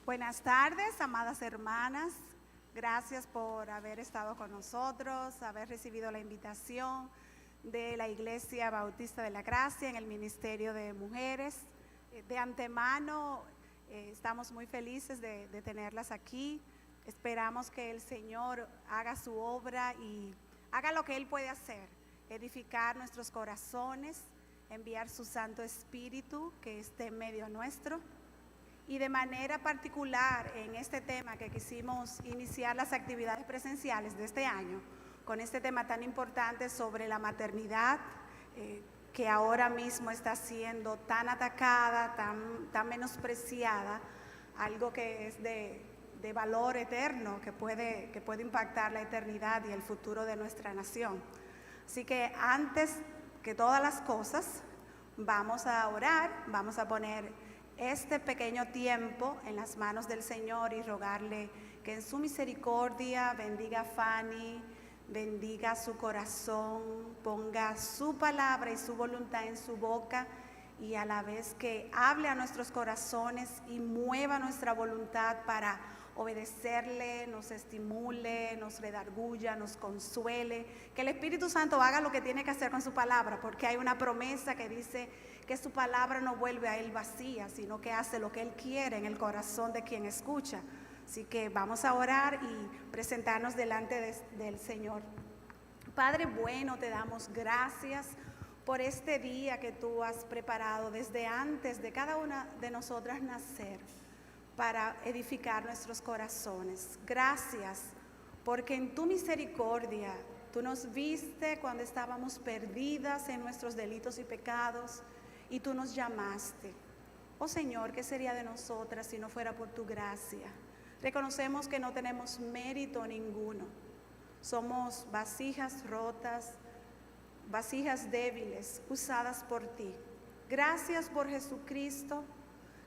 Buenas tardes, amadas hermanas. Gracias por haber estado con nosotros, haber recibido la invitación de la Iglesia Bautista de la Gracia en el Ministerio de Mujeres. De antemano, estamos muy felices de tenerlas aquí. Esperamos que el Señor haga su obra y haga lo que Él puede hacer, edificar nuestros corazones, enviar su Santo Espíritu que esté en medio nuestro. Y de manera particular en este tema que quisimos iniciar las actividades presenciales de este año, con este tema tan importante sobre la maternidad, que ahora mismo está siendo tan atacada, tan menospreciada, algo que es de valor eterno, que puede impactar la eternidad y el futuro de nuestra nación. Así que antes que todas las cosas, vamos a orar, vamos a poner este pequeño tiempo en las manos del Señor y rogarle que en su misericordia bendiga a Fanny, bendiga su corazón, ponga su palabra y su voluntad en su boca y a la vez que hable a nuestros corazones y mueva nuestra voluntad para obedecerle, nos estimule, nos redarguya, nos consuele, que el Espíritu Santo haga lo que tiene que hacer con su palabra, porque hay una promesa que dice que su palabra no vuelve a Él vacía, sino que hace lo que Él quiere en el corazón de quien escucha. Así que vamos a orar y presentarnos delante del Señor. Padre bueno, te damos gracias por este día que tú has preparado desde antes de cada una de nosotras nacer para edificar nuestros corazones. Gracias porque en tu misericordia tú nos viste cuando estábamos perdidas en nuestros delitos y pecados y tú nos llamaste. Oh Señor, ¿qué sería de nosotras si no fuera por tu gracia? Reconocemos que no tenemos mérito ninguno. Somos vasijas rotas, vasijas débiles, usadas por ti. Gracias por Jesucristo.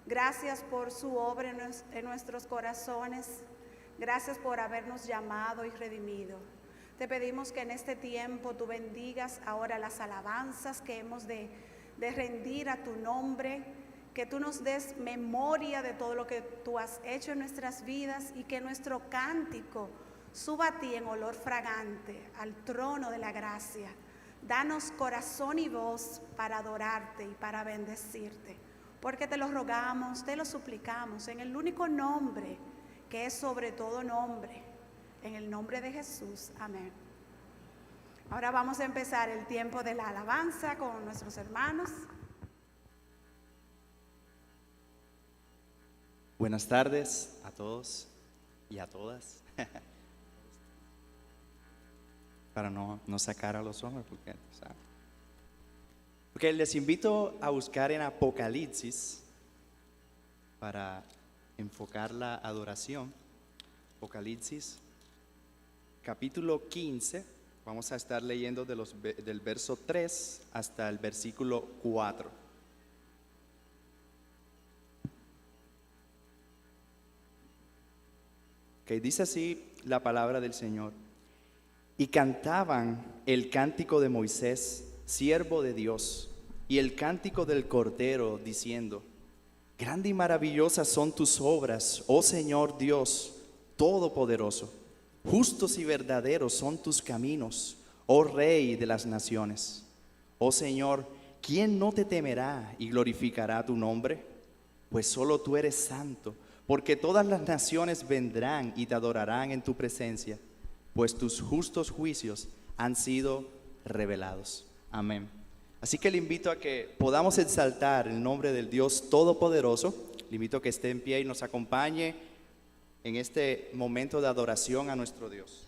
Gracias por su obra en nuestros corazones. Gracias por habernos llamado y redimido. Te pedimos que en este tiempo tú bendigas ahora las alabanzas que hemos de rendir a tu nombre, que tú nos des memoria de todo lo que tú has hecho en nuestras vidas y que nuestro cántico suba a ti en olor fragante al trono de la gracia. Danos corazón y voz para adorarte y para bendecirte, porque te lo rogamos, te lo suplicamos en el único nombre que es sobre todo nombre, en el nombre de Jesús. Amén. Ahora vamos a empezar el tiempo de la alabanza con nuestros hermanos. Buenas tardes a todos y a todas. Para no sacar a los hombres, porque les invito a buscar en Apocalipsis para enfocar la adoración. Apocalipsis, capítulo 15, vamos a estar leyendo del verso 3 hasta el versículo 4. Que dice así la palabra del Señor. Y cantaban el cántico de Moisés, siervo de Dios, y el cántico del Cordero, diciendo: grande y maravillosas son tus obras, oh Señor Dios Todopoderoso. Justos y verdaderos son tus caminos, oh Rey de las naciones. Oh Señor, ¿quién no te temerá y glorificará tu nombre? Pues solo tú eres santo, porque todas las naciones vendrán y te adorarán en tu presencia, pues tus justos juicios han sido revelados. Amén. Así que le invito a que podamos exaltar el nombre del Dios Todopoderoso. Le invito a que esté en pie y nos acompañe en este momento de adoración a nuestro Dios.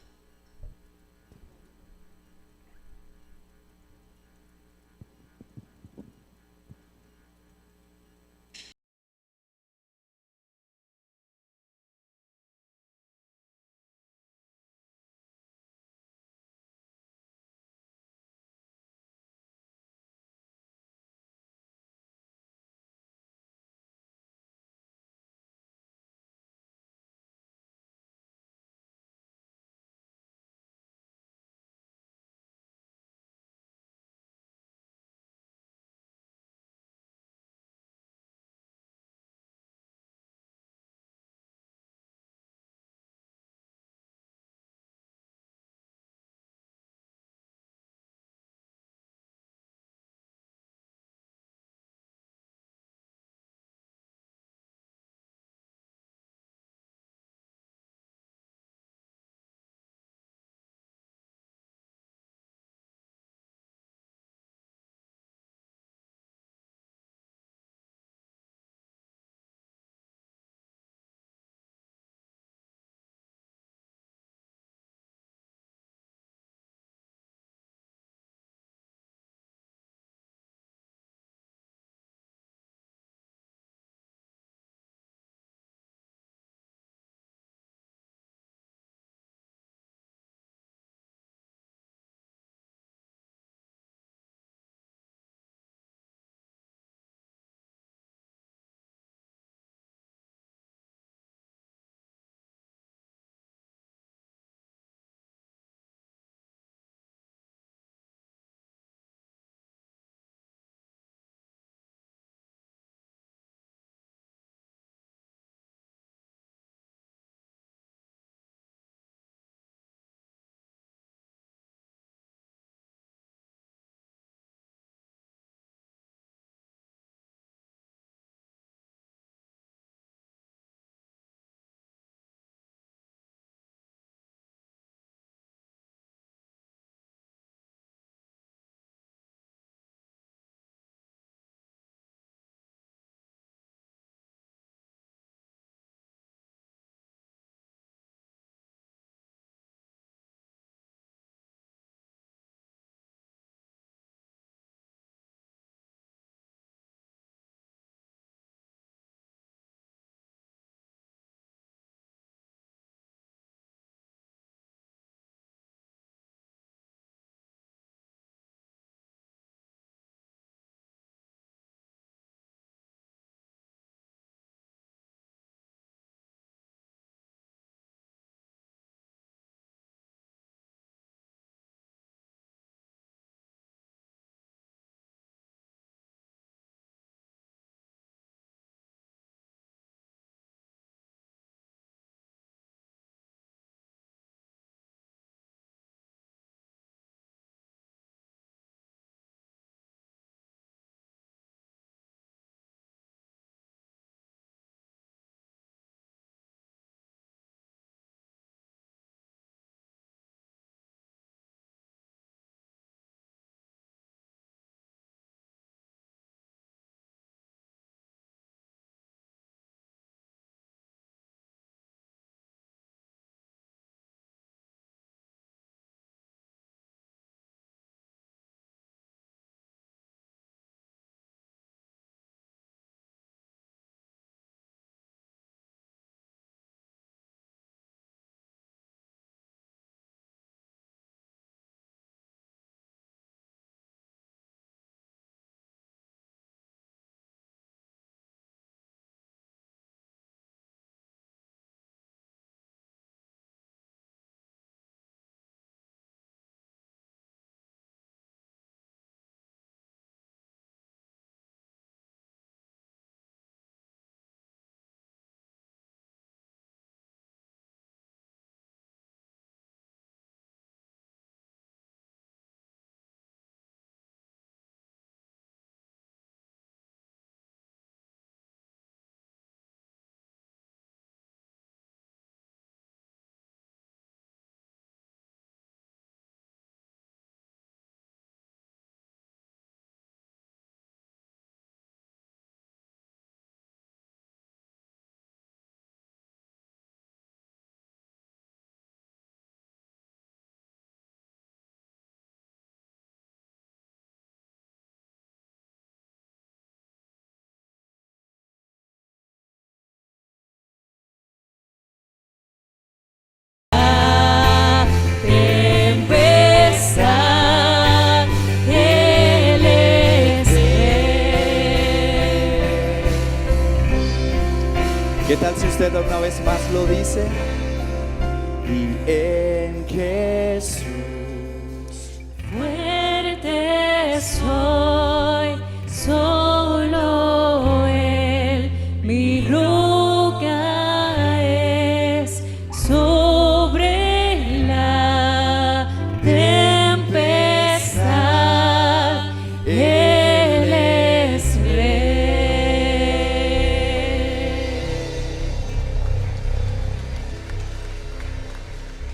tal si usted una vez más lo dice? Y en Jesús fuerte soy, solo Él, mi roca es sobre la tempestad, Él es Rey.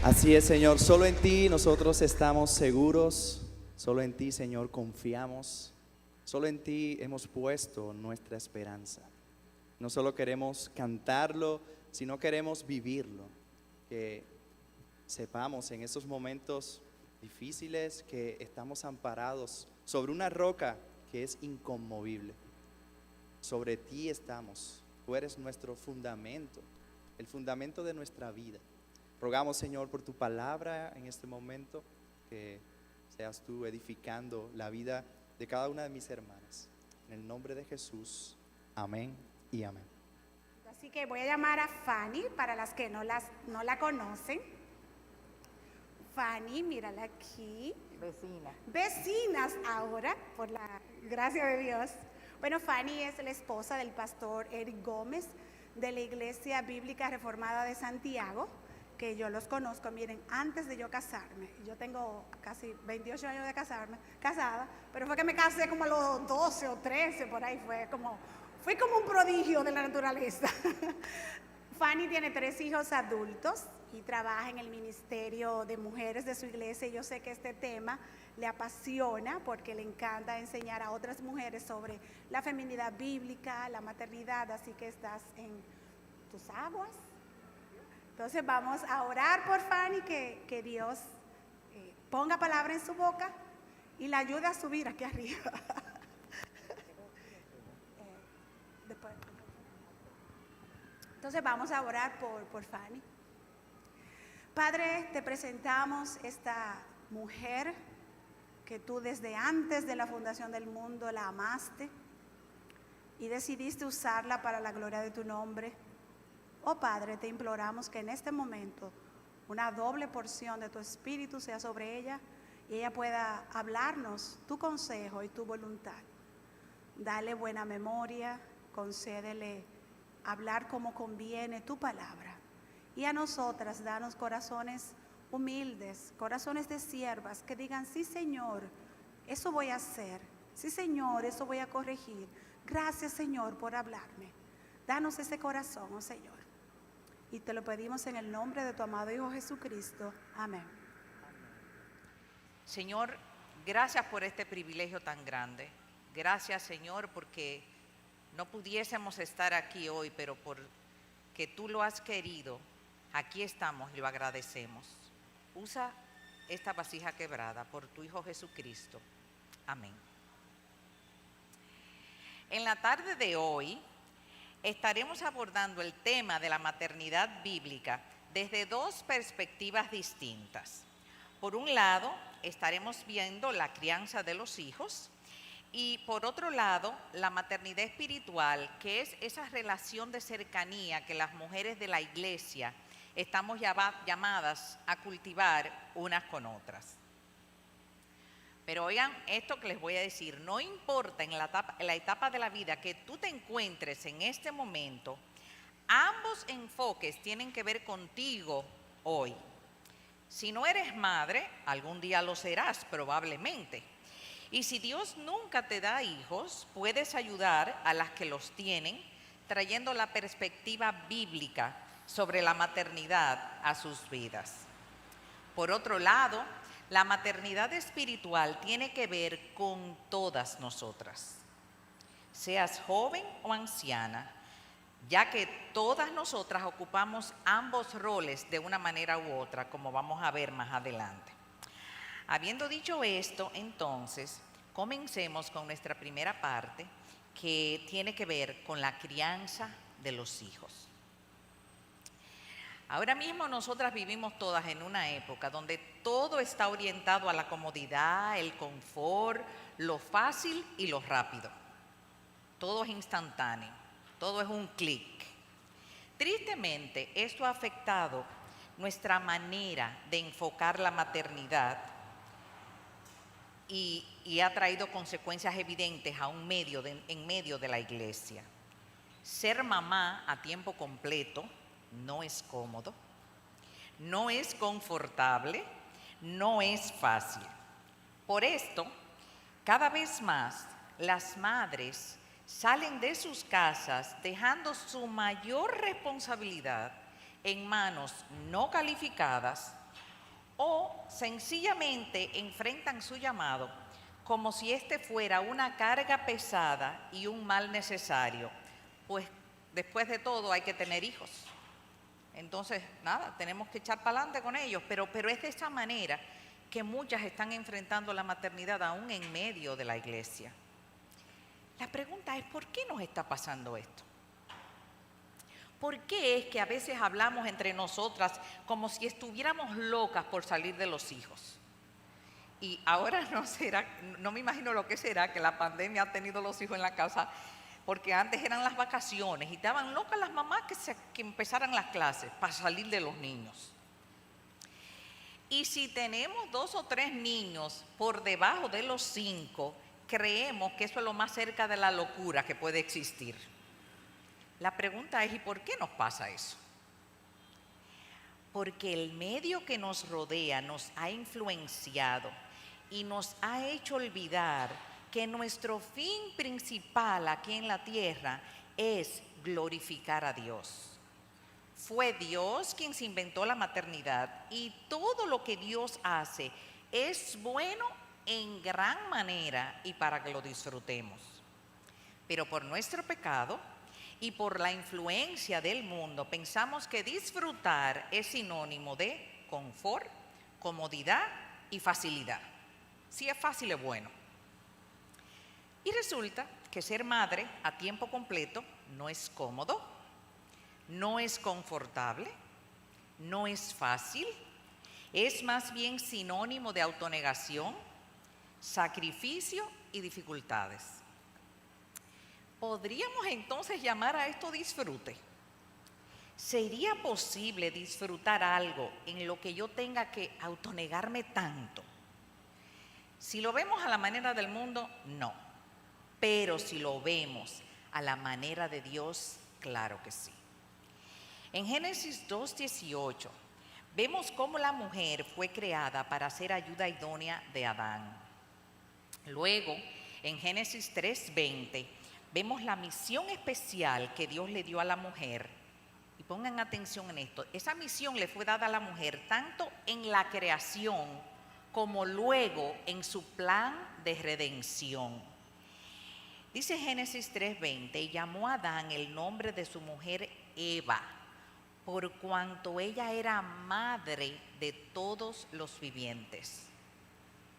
Así es, Señor, solo en ti nosotros estamos seguros, solo en ti, Señor, confiamos, solo en ti hemos puesto nuestra esperanza. No solo queremos cantarlo, sino queremos vivirlo, que sepamos en esos momentos difíciles que estamos amparados sobre una roca que es inconmovible. Sobre ti estamos, tú eres nuestro fundamento, el fundamento de nuestra vida. Rogamos, Señor, por tu palabra en este momento, que seas tú edificando la vida de cada una de mis hermanas. En el nombre de Jesús, amén y amén. Así que voy a llamar a Fanny, para las que no la conocen. Fanny, mírala aquí. Vecina. Vecinas ahora, por la gracia de Dios. Bueno, Fanny es la esposa del pastor Eric Gómez de la Iglesia Bíblica Reformada de Santiago, que yo los conozco, miren, antes de yo casarme. Yo tengo casi 28 años de casada, pero fue que me casé como a los 12 o 13, por ahí fui como un prodigio de la naturaleza. Fanny tiene 3 hijos adultos y trabaja en el ministerio de mujeres de su iglesia. Y yo sé que este tema le apasiona porque le encanta enseñar a otras mujeres sobre la feminidad bíblica, la maternidad, así que estás en tus aguas. Entonces vamos a orar por Fanny, que Dios ponga palabra en su boca y la ayude a subir aquí arriba. Después. Entonces vamos a orar por Fanny. Padre, te presentamos esta mujer que tú desde antes de la fundación del mundo la amaste y decidiste usarla para la gloria de tu nombre. Oh Padre, te imploramos que en este momento una doble porción de tu espíritu sea sobre ella y ella pueda hablarnos tu consejo y tu voluntad. Dale buena memoria, concédele hablar como conviene tu palabra. Y a nosotras, danos corazones humildes, corazones de siervas que digan, sí Señor, eso voy a hacer. Sí Señor, eso voy a corregir. Gracias Señor por hablarme. Danos ese corazón, oh Señor. Y te lo pedimos en el nombre de tu amado Hijo Jesucristo. Amén. Señor, gracias por este privilegio tan grande. Gracias, Señor, porque no pudiésemos estar aquí hoy, pero porque tú lo has querido, aquí estamos y lo agradecemos. Usa esta vasija quebrada por tu Hijo Jesucristo. Amén. En la tarde de hoy estaremos abordando el tema de la maternidad bíblica desde 2 perspectivas distintas. Por un lado, estaremos viendo la crianza de los hijos y por otro lado, la maternidad espiritual, que es esa relación de cercanía que las mujeres de la iglesia estamos llamadas a cultivar unas con otras. Pero oigan esto que les voy a decir, no importa en la etapa de la vida que tú te encuentres en este momento, ambos enfoques tienen que ver contigo hoy. Si no eres madre, algún día lo serás probablemente. Y si Dios nunca te da hijos, puedes ayudar a las que los tienen trayendo la perspectiva bíblica sobre la maternidad a sus vidas. Por otro lado, la maternidad espiritual tiene que ver con todas nosotras, seas joven o anciana, ya que todas nosotras ocupamos ambos roles de una manera u otra, como vamos a ver más adelante. Habiendo dicho esto, entonces, comencemos con nuestra primera parte, que tiene que ver con la crianza de los hijos. Ahora mismo nosotras vivimos todas en una época donde todo está orientado a la comodidad, el confort, lo fácil y lo rápido. Todo es instantáneo, todo es un clic. Tristemente, esto ha afectado nuestra manera de enfocar la maternidad y ha traído consecuencias evidentes en medio de la iglesia. Ser mamá a tiempo completo no es cómodo, no es confortable, no es fácil. Por esto, cada vez más las madres salen de sus casas dejando su mayor responsabilidad en manos no calificadas o sencillamente enfrentan su llamado como si este fuera una carga pesada y un mal necesario, pues después de todo hay que tener hijos. Entonces, nada, tenemos que echar para adelante con ellos, pero es de esta manera que muchas están enfrentando la maternidad aún en medio de la iglesia. La pregunta es, ¿por qué nos está pasando esto? ¿Por qué es que a veces hablamos entre nosotras como si estuviéramos locas por salir de los hijos? Y ahora no me imagino lo que será que la pandemia ha tenido los hijos en la casa, porque antes eran las vacaciones y estaban locas las mamás que empezaran las clases para salir de los niños. Y si tenemos 2 o 3 niños por debajo de los 5, creemos que eso es lo más cerca de la locura que puede existir. La pregunta es, ¿y por qué nos pasa eso? Porque el medio que nos rodea nos ha influenciado y nos ha hecho olvidar que nuestro fin principal aquí en la tierra es glorificar a Dios. Fue Dios quien se inventó la maternidad y todo lo que Dios hace es bueno en gran manera y para que lo disfrutemos. Pero por nuestro pecado y por la influencia del mundo pensamos que disfrutar es sinónimo de confort, comodidad y facilidad. Si es fácil es bueno. Y resulta que ser madre a tiempo completo no es cómodo, no es confortable, no es fácil, es más bien sinónimo de autonegación, sacrificio y dificultades. ¿Podríamos entonces llamar a esto disfrute? ¿Sería posible disfrutar algo en lo que yo tenga que autonegarme tanto? Si lo vemos a la manera del mundo, no. Pero si lo vemos a la manera de Dios, claro que sí. En Génesis 2:18 vemos cómo la mujer fue creada para ser ayuda idónea de Adán. Luego, en Génesis 3:20 vemos la misión especial que Dios le dio a la mujer. Y pongan atención en esto, esa misión le fue dada a la mujer tanto en la creación como luego en su plan de redención. Dice Génesis 3:20, y llamó a Adán el nombre de su mujer Eva, por cuanto ella era madre de todos los vivientes.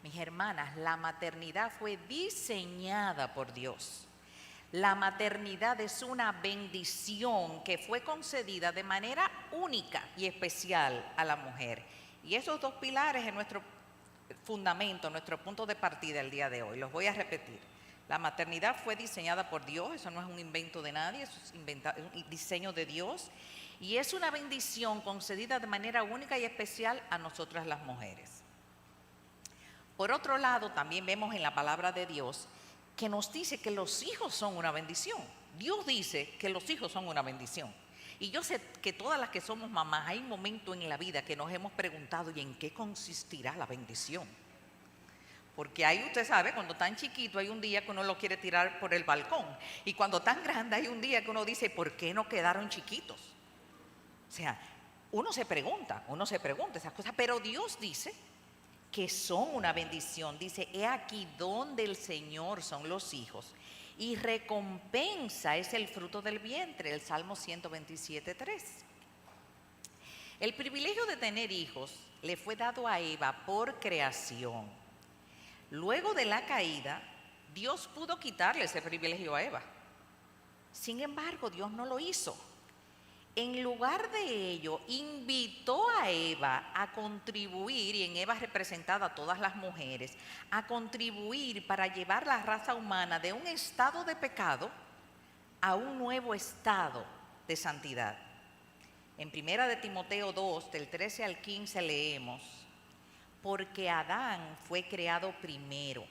Mis hermanas, la maternidad fue diseñada por Dios. La maternidad es una bendición que fue concedida de manera única y especial a la mujer. Y esos 2 pilares es nuestro fundamento, nuestro punto de partida el día de hoy. Los voy a repetir. La maternidad fue diseñada por Dios, eso no es un invento de nadie, eso es un diseño de Dios. Y es una bendición concedida de manera única y especial a nosotras las mujeres. Por otro lado, también vemos en la palabra de Dios que nos dice que los hijos son una bendición. Dios dice que los hijos son una bendición. Y yo sé que todas las que somos mamás, hay un momento en la vida que nos hemos preguntado, ¿y en qué consistirá la bendición? Porque ahí usted sabe, cuando tan chiquito hay un día que uno lo quiere tirar por el balcón. Y cuando tan grande hay un día que uno dice, ¿por qué no quedaron chiquitos? O sea, uno se pregunta esas cosas, pero Dios dice que son una bendición. Dice, he aquí donde el Señor son los hijos y recompensa es el fruto del vientre, el Salmo 127:3. El privilegio de tener hijos le fue dado a Eva por creación. Luego de la caída, Dios pudo quitarle ese privilegio a Eva. Sin embargo, Dios no lo hizo. En lugar de ello, invitó a Eva a contribuir, y en Eva representada a todas las mujeres, a contribuir para llevar la raza humana de un estado de pecado a un nuevo estado de santidad. En Primera de Timoteo 2, del 13 al 15 leemos: porque Adán fue creado primero,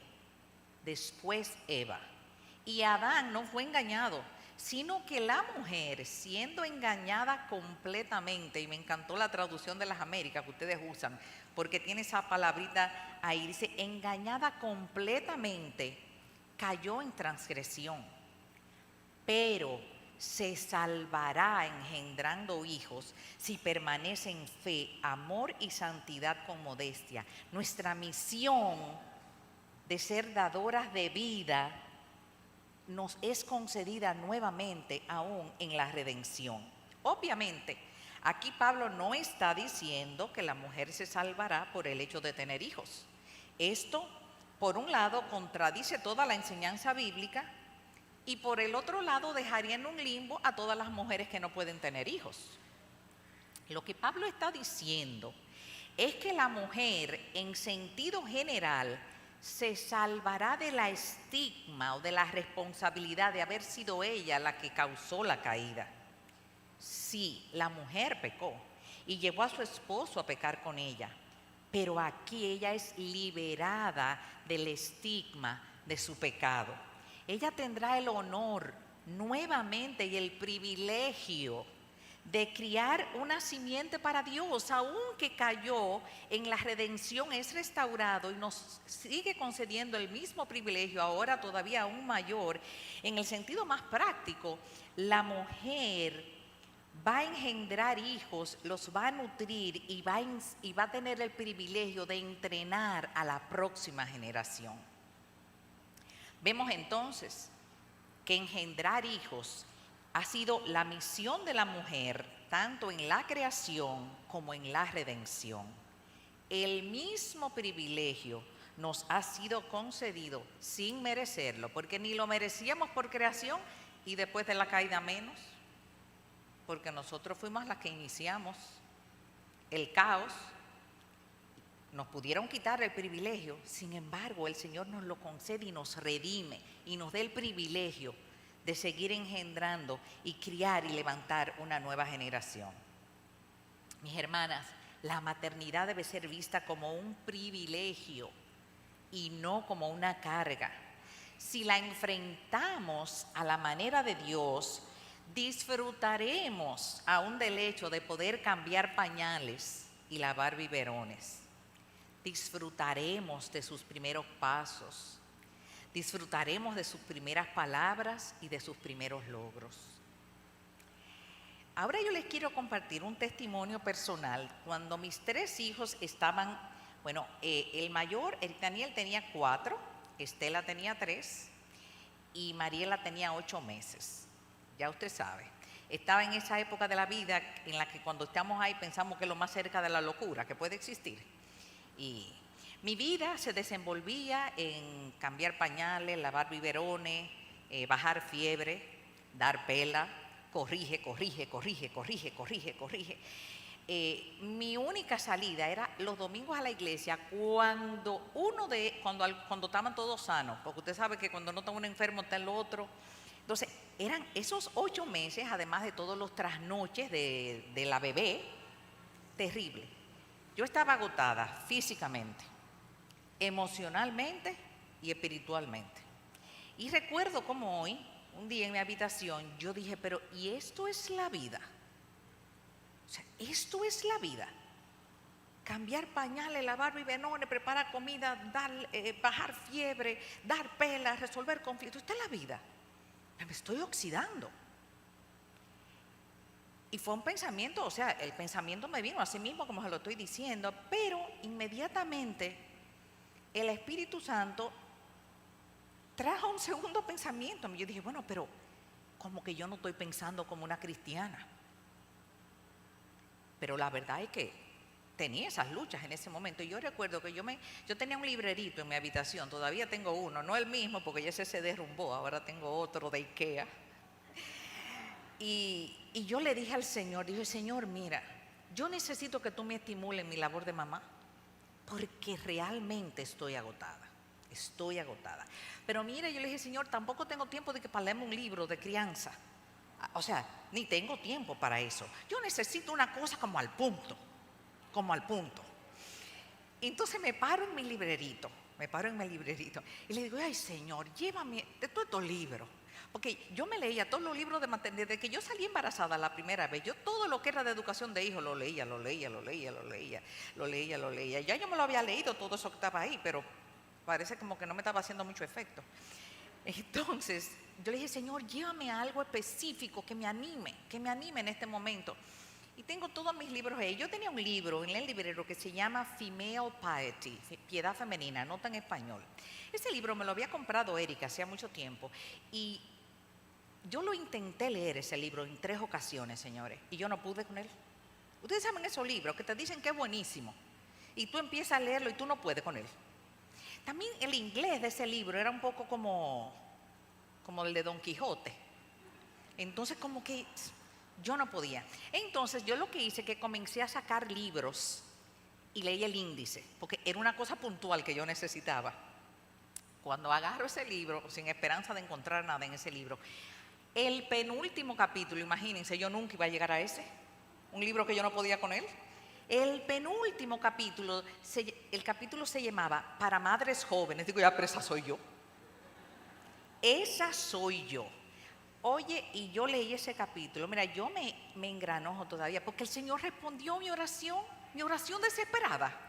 después Eva. Y Adán no fue engañado, sino que la mujer, siendo engañada completamente, y me encantó la traducción de las Américas que ustedes usan, porque tiene esa palabrita ahí, dice, engañada completamente, cayó en transgresión, pero se salvará engendrando hijos si permanece en fe, amor y santidad con modestia. Nuestra misión de ser dadoras de vida nos es concedida nuevamente aún en la redención. Obviamente, aquí Pablo no está diciendo que la mujer se salvará por el hecho de tener hijos. Esto, por un lado, contradice toda la enseñanza bíblica y por el otro lado dejaría en un limbo a todas las mujeres que no pueden tener hijos. Lo que Pablo está diciendo es que la mujer, en sentido general, se salvará de la estigma o de la responsabilidad de haber sido ella la que causó la caída. Sí, la mujer pecó y llevó a su esposo a pecar con ella, pero aquí ella es liberada del estigma de su pecado. Ella tendrá el honor nuevamente y el privilegio de criar una simiente para Dios, aunque cayó en la redención, es restaurado y nos sigue concediendo el mismo privilegio, ahora todavía aún mayor. En el sentido más práctico, la mujer va a engendrar hijos, los va a nutrir y va a tener el privilegio de entrenar a la próxima generación. Vemos entonces que engendrar hijos ha sido la misión de la mujer, tanto en la creación como en la redención. El mismo privilegio nos ha sido concedido sin merecerlo, porque ni lo merecíamos por creación y después de la caída menos, porque nosotros fuimos las que iniciamos el caos. Nos pudieron quitar el privilegio, sin embargo el Señor nos lo concede y nos redime y nos da el privilegio de seguir engendrando y criar y levantar una nueva generación. Mis hermanas, la maternidad debe ser vista como un privilegio y no como una carga. Si la enfrentamos a la manera de Dios, disfrutaremos aún del hecho de poder cambiar pañales y lavar biberones. Disfrutaremos de sus primeros pasos. Disfrutaremos de sus primeras palabras y de sus primeros logros. Ahora yo les quiero compartir un testimonio personal. Cuando mis 3 hijos estaban, el mayor, Daniel, tenía 4, Estela tenía 3 y Mariela tenía 8 meses. Ya usted sabe, estaba en esa época de la vida en la que cuando estamos ahí pensamos que es lo más cerca de la locura que puede existir. Y mi vida se desenvolvía en cambiar pañales, lavar biberones, bajar fiebre, dar pela, corrige. Mi única salida era los domingos a la iglesia cuando estaban todos sanos, porque usted sabe que cuando no está uno enfermo está el otro. Entonces, eran esos 8 meses, además de todos los trasnoches de la bebé, terrible. Yo estaba agotada físicamente, emocionalmente y espiritualmente. Y recuerdo como hoy, un día en mi habitación, yo dije, pero ¿y esto es la vida? O sea, esto es la vida. Cambiar pañales, lavar biberones, preparar comida, bajar fiebre, dar pelas, resolver conflictos. Esto es la vida. Me estoy oxidando. Y fue un pensamiento, o sea, el pensamiento me vino a sí mismo como se lo estoy diciendo, pero inmediatamente el Espíritu Santo trajo un segundo pensamiento. Yo dije, bueno, pero como que yo no estoy pensando como una cristiana. Pero la verdad es que tenía esas luchas en ese momento. Y yo recuerdo que yo tenía un librerito en mi habitación, todavía tengo uno, no el mismo porque ya ese se derrumbó, ahora tengo otro de Ikea. Y yo le dije al Señor, dije, Señor, mira, yo necesito que tú me estimules en mi labor de mamá, porque realmente estoy agotada. Pero mira, yo le dije, Señor, tampoco tengo tiempo de que para leerme un libro de crianza. O sea, ni tengo tiempo para eso. Yo necesito una cosa como al punto, como al punto. Entonces me paro en mi librerito y le digo, ay Señor, llévame de todos estos libros. Porque yo me leía todos los libros de maternidad, desde que yo salí embarazada la primera vez, yo todo lo que era de educación de hijos lo leía. Ya yo me lo había leído todo eso que estaba ahí, pero parece como que no me estaba haciendo mucho efecto. Entonces yo le dije, Señor, llévame a algo específico que me anime en este momento. Y tengo todos mis libros ahí. Yo tenía un libro en el librero que se llama Female Piety, Piedad Femenina, nota en español. Ese libro me lo había comprado Erika hacía mucho tiempo y yo lo intenté leer ese libro en 3 ocasiones, señores, y yo no pude con él. Ustedes saben esos libros que te dicen que es buenísimo y tú empiezas a leerlo y tú no puedes con él. También el inglés de ese libro era un poco como el de Don Quijote. Entonces como que yo no podía. Entonces yo lo que hice es que comencé a sacar libros y leí el índice, porque era una cosa puntual que yo necesitaba. Cuando agarro ese libro, sin esperanza de encontrar nada en ese libro, el penúltimo capítulo, imagínense, yo nunca iba a llegar a ese, un libro que yo no podía con él. El penúltimo capítulo, el capítulo se llamaba Para Madres Jóvenes. Digo, ya, pero esa soy yo. Esa soy yo. Oye, y yo leí ese capítulo. Mira, yo me engranojo todavía porque el Señor respondió mi oración desesperada.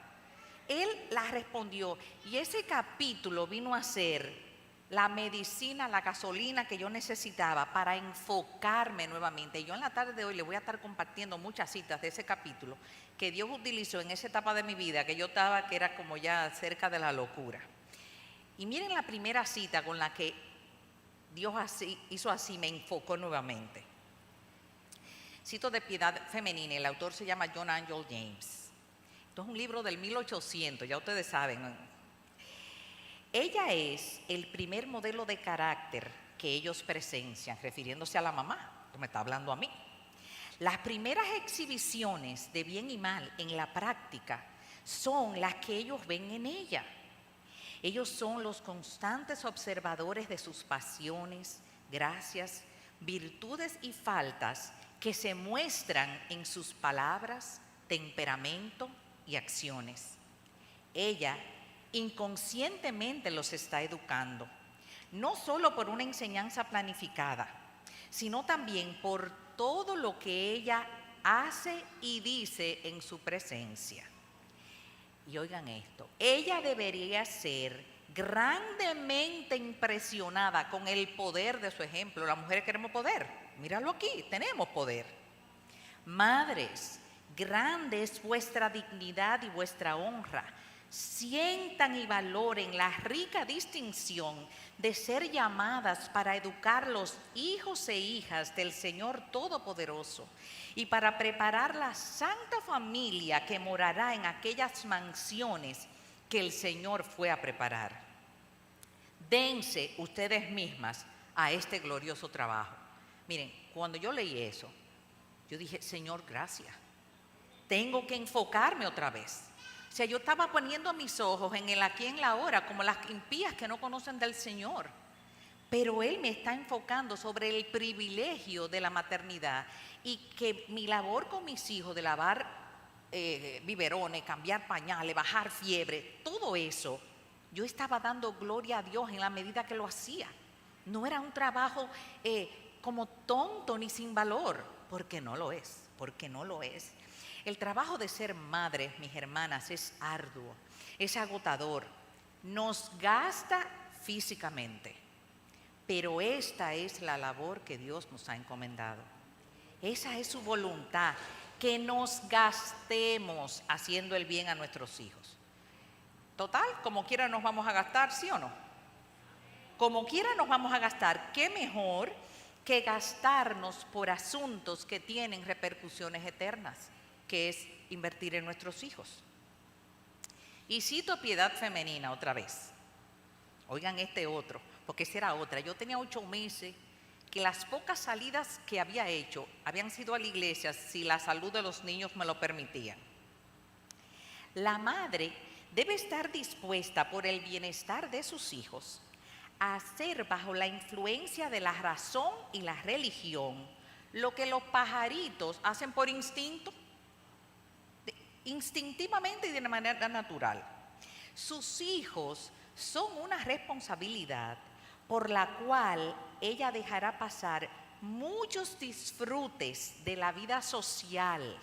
Él la respondió y ese capítulo vino a ser la medicina, la gasolina que yo necesitaba para enfocarme nuevamente. Yo en la tarde de hoy le voy a estar compartiendo muchas citas de ese capítulo que Dios utilizó en esa etapa de mi vida que yo estaba, que era como ya cerca de la locura. Y miren la primera cita con la que Dios hizo así, me enfocó nuevamente. Cito de Piedad Femenina, el autor se llama John Angel James. Esto es un libro del 1800, ya ustedes saben. Ella es el primer modelo de carácter que ellos presencian, refiriéndose a la mamá, esto me está hablando a mí. Las primeras exhibiciones de bien y mal en la práctica son las que ellos ven en ella. Ellos son los constantes observadores de sus pasiones, gracias, virtudes y faltas que se muestran en sus palabras, temperamento y acciones. Ella inconscientemente los está educando, no solo por una enseñanza planificada, sino también por todo lo que ella hace y dice en su presencia. Y oigan esto, ella debería ser grandemente impresionada con el poder de su ejemplo. Las mujeres queremos poder, míralo aquí, tenemos poder. Madres, grande es vuestra dignidad y vuestra honra. Sientan y valoren la rica distinción de ser llamadas para educar los hijos e hijas del Señor Todopoderoso y para preparar la santa familia que morará en aquellas mansiones que el Señor fue a preparar. Dense ustedes mismas a este glorioso trabajo. Miren, cuando yo leí eso, yo dije, Señor, gracias. Tengo que enfocarme otra vez. O sea, yo estaba poniendo mis ojos en el aquí y en la ahora, como las impías que no conocen del Señor. Pero Él me está enfocando sobre el privilegio de la maternidad y que mi labor con mis hijos de lavar biberones, cambiar pañales, bajar fiebre, todo eso, yo estaba dando gloria a Dios en la medida que lo hacía. No era un trabajo como tonto ni sin valor, porque no lo es, El trabajo de ser madre, mis hermanas, es arduo, es agotador, nos gasta físicamente, pero esta es la labor que Dios nos ha encomendado. Esa es su voluntad, que nos gastemos haciendo el bien a nuestros hijos. Total, como quiera nos vamos a gastar, ¿sí o no? Como quiera nos vamos a gastar. ¿Qué mejor que gastarnos por asuntos que tienen repercusiones eternas, que es invertir en nuestros hijos? Y cito Piedad Femenina otra vez. Oigan este otro, porque esa era otra. Yo tenía 8 meses que las pocas salidas que había hecho habían sido a la iglesia si la salud de los niños me lo permitía. La madre debe estar dispuesta por el bienestar de sus hijos a hacer bajo la influencia de la razón y la religión lo que los pajaritos hacen por instinto, instintivamente y de manera natural. Sus hijos son una responsabilidad por la cual ella dejará pasar muchos disfrutes de la vida social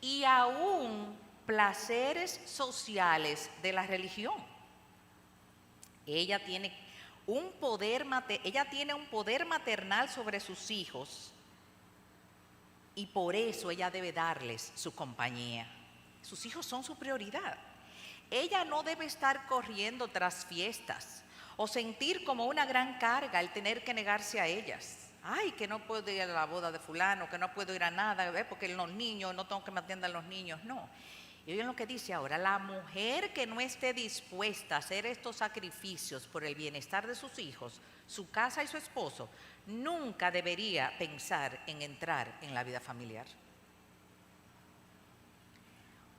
y aún placeres sociales de la religión. Ella tiene un poder maternal sobre sus hijos y por eso ella debe darles su compañía. Sus hijos son su prioridad. Ella no debe estar corriendo tras fiestas o sentir como una gran carga el tener que negarse a ellas. Ay, que no puedo ir a la boda de fulano, que no puedo ir a nada, porque los niños, no tengo que me atiendan los niños, no. Y oigan lo que dice ahora, la mujer que no esté dispuesta a hacer estos sacrificios por el bienestar de sus hijos, su casa y su esposo, nunca debería pensar en entrar en la vida familiar.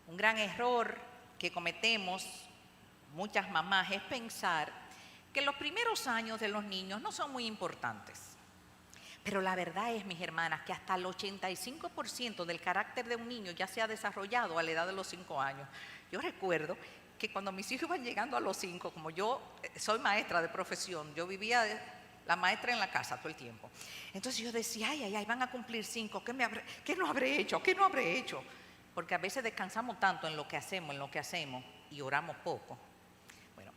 Un gran error que cometemos muchas mamás es pensar que los primeros años de los niños no son muy importantes. Pero la verdad es, mis hermanas, que hasta el 85% del carácter de un niño ya se ha desarrollado a la edad de los 5 años. Yo recuerdo que cuando mis hijos iban llegando a los 5, como yo soy maestra de profesión, yo vivía la maestra en la casa todo el tiempo. Entonces yo decía, ay, van a cumplir 5, ¿qué no habré hecho? ¿Qué no habré hecho? Porque a veces descansamos tanto en lo que hacemos y oramos poco. Bueno,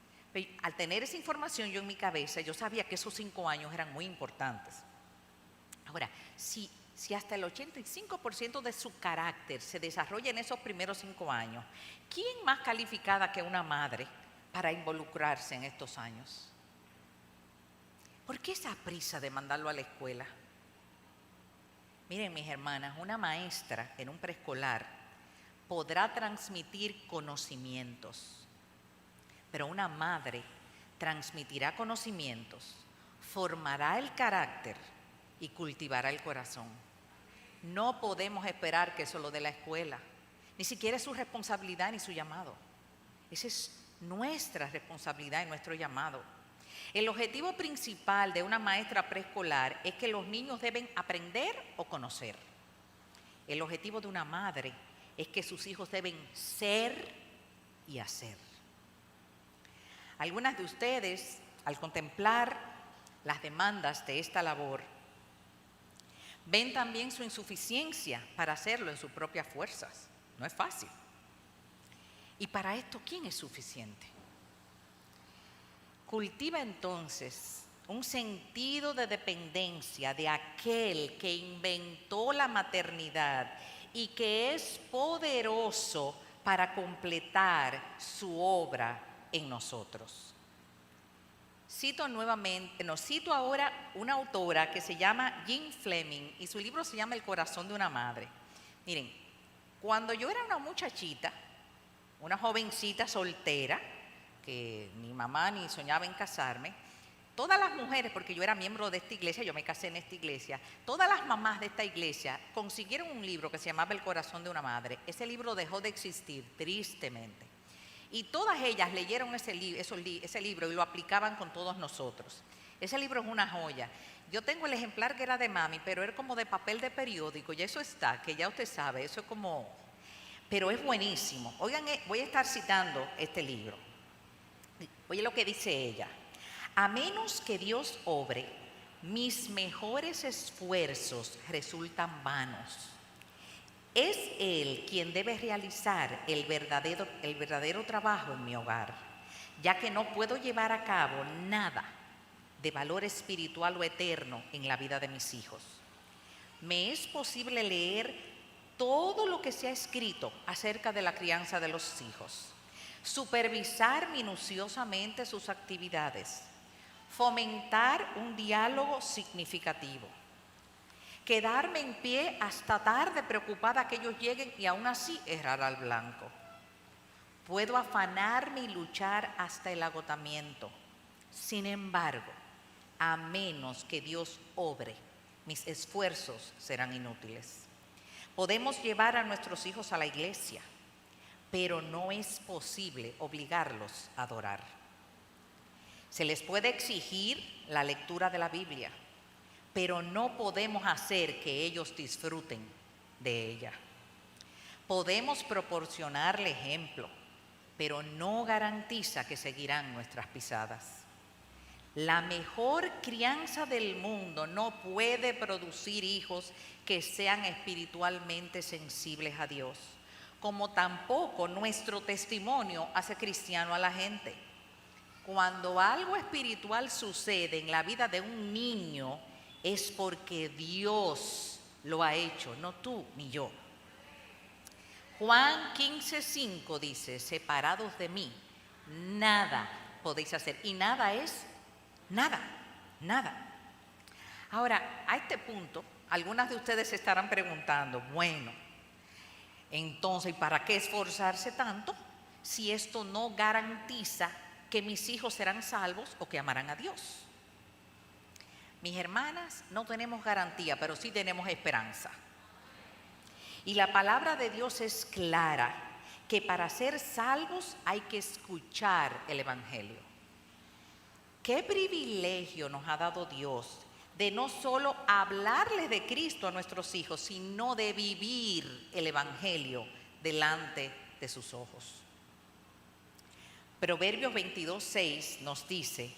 al tener esa información yo en mi cabeza, yo sabía que esos 5 años eran muy importantes. Ahora, si hasta el 85% de su carácter se desarrolla en esos primeros 5 años, ¿quién más calificada que una madre para involucrarse en estos años? ¿Por qué esa prisa de mandarlo a la escuela? Miren, mis hermanas, una maestra en un preescolar podrá transmitir conocimientos, pero una madre transmitirá conocimientos, formará el carácter y cultivará el corazón. No podemos esperar que eso lo dé la escuela, ni siquiera es su responsabilidad ni su llamado. Esa es nuestra responsabilidad y nuestro llamado. El objetivo principal de una maestra preescolar es que los niños deben aprender o conocer. El objetivo de una madre es que sus hijos deben ser y hacer. Algunas de ustedes, al contemplar las demandas de esta labor, ven también su insuficiencia para hacerlo en sus propias fuerzas. No es fácil. Y para esto, ¿quién es suficiente? Cultiva entonces un sentido de dependencia de aquel que inventó la maternidad y que es poderoso para completar su obra en nosotros. Cito ahora una autora que se llama Jean Fleming y su libro se llama El corazón de una madre. Miren, cuando yo era una muchachita, una jovencita soltera, que ni mamá ni soñaba en casarme, todas las mujeres, porque yo era miembro de esta iglesia, yo me casé en esta iglesia, todas las mamás de esta iglesia consiguieron un libro que se llamaba El corazón de una madre. Ese libro dejó de existir, tristemente. Y todas ellas leyeron ese libro y lo aplicaban con todos nosotros. Ese libro es una joya. Yo tengo el ejemplar que era de mami, pero era como de papel de periódico, y eso está, que ya usted sabe, eso es como... Pero es buenísimo. Oigan, voy a estar citando este libro. Oye lo que dice ella. A menos que Dios obre, mis mejores esfuerzos resultan vanos. Es Él quien debe realizar el verdadero trabajo en mi hogar, ya que no puedo llevar a cabo nada de valor espiritual o eterno en la vida de mis hijos. Me es posible leer todo lo que se ha escrito acerca de la crianza de los hijos, supervisar minuciosamente sus actividades, fomentar un diálogo significativo, quedarme en pie hasta tarde preocupada que ellos lleguen y aún así errar al blanco. Puedo afanarme y luchar hasta el agotamiento. Sin embargo, a menos que Dios obre, mis esfuerzos serán inútiles. Podemos llevar a nuestros hijos a la iglesia, pero no es posible obligarlos a adorar. Se les puede exigir la lectura de la Biblia, pero no podemos hacer que ellos disfruten de ella. Podemos proporcionarle ejemplo, pero no garantiza que seguirán nuestras pisadas. La mejor crianza del mundo no puede producir hijos que sean espiritualmente sensibles a Dios, como tampoco nuestro testimonio hace cristiano a la gente. Cuando algo espiritual sucede en la vida de un niño, es porque Dios lo ha hecho, no tú ni yo. Juan 15:5 dice, separados de mí, nada podéis hacer. Y nada es nada, nada. Ahora, a este punto, algunas de ustedes se estarán preguntando, bueno, entonces, ¿para qué esforzarse tanto si esto no garantiza que mis hijos serán salvos o que amarán a Dios? Mis hermanas, no tenemos garantía, pero sí tenemos esperanza. Y la palabra de Dios es clara, que para ser salvos hay que escuchar el Evangelio. Qué privilegio nos ha dado Dios de no solo hablarles de Cristo a nuestros hijos, sino de vivir el Evangelio delante de sus ojos. Proverbios 22:6 nos dice,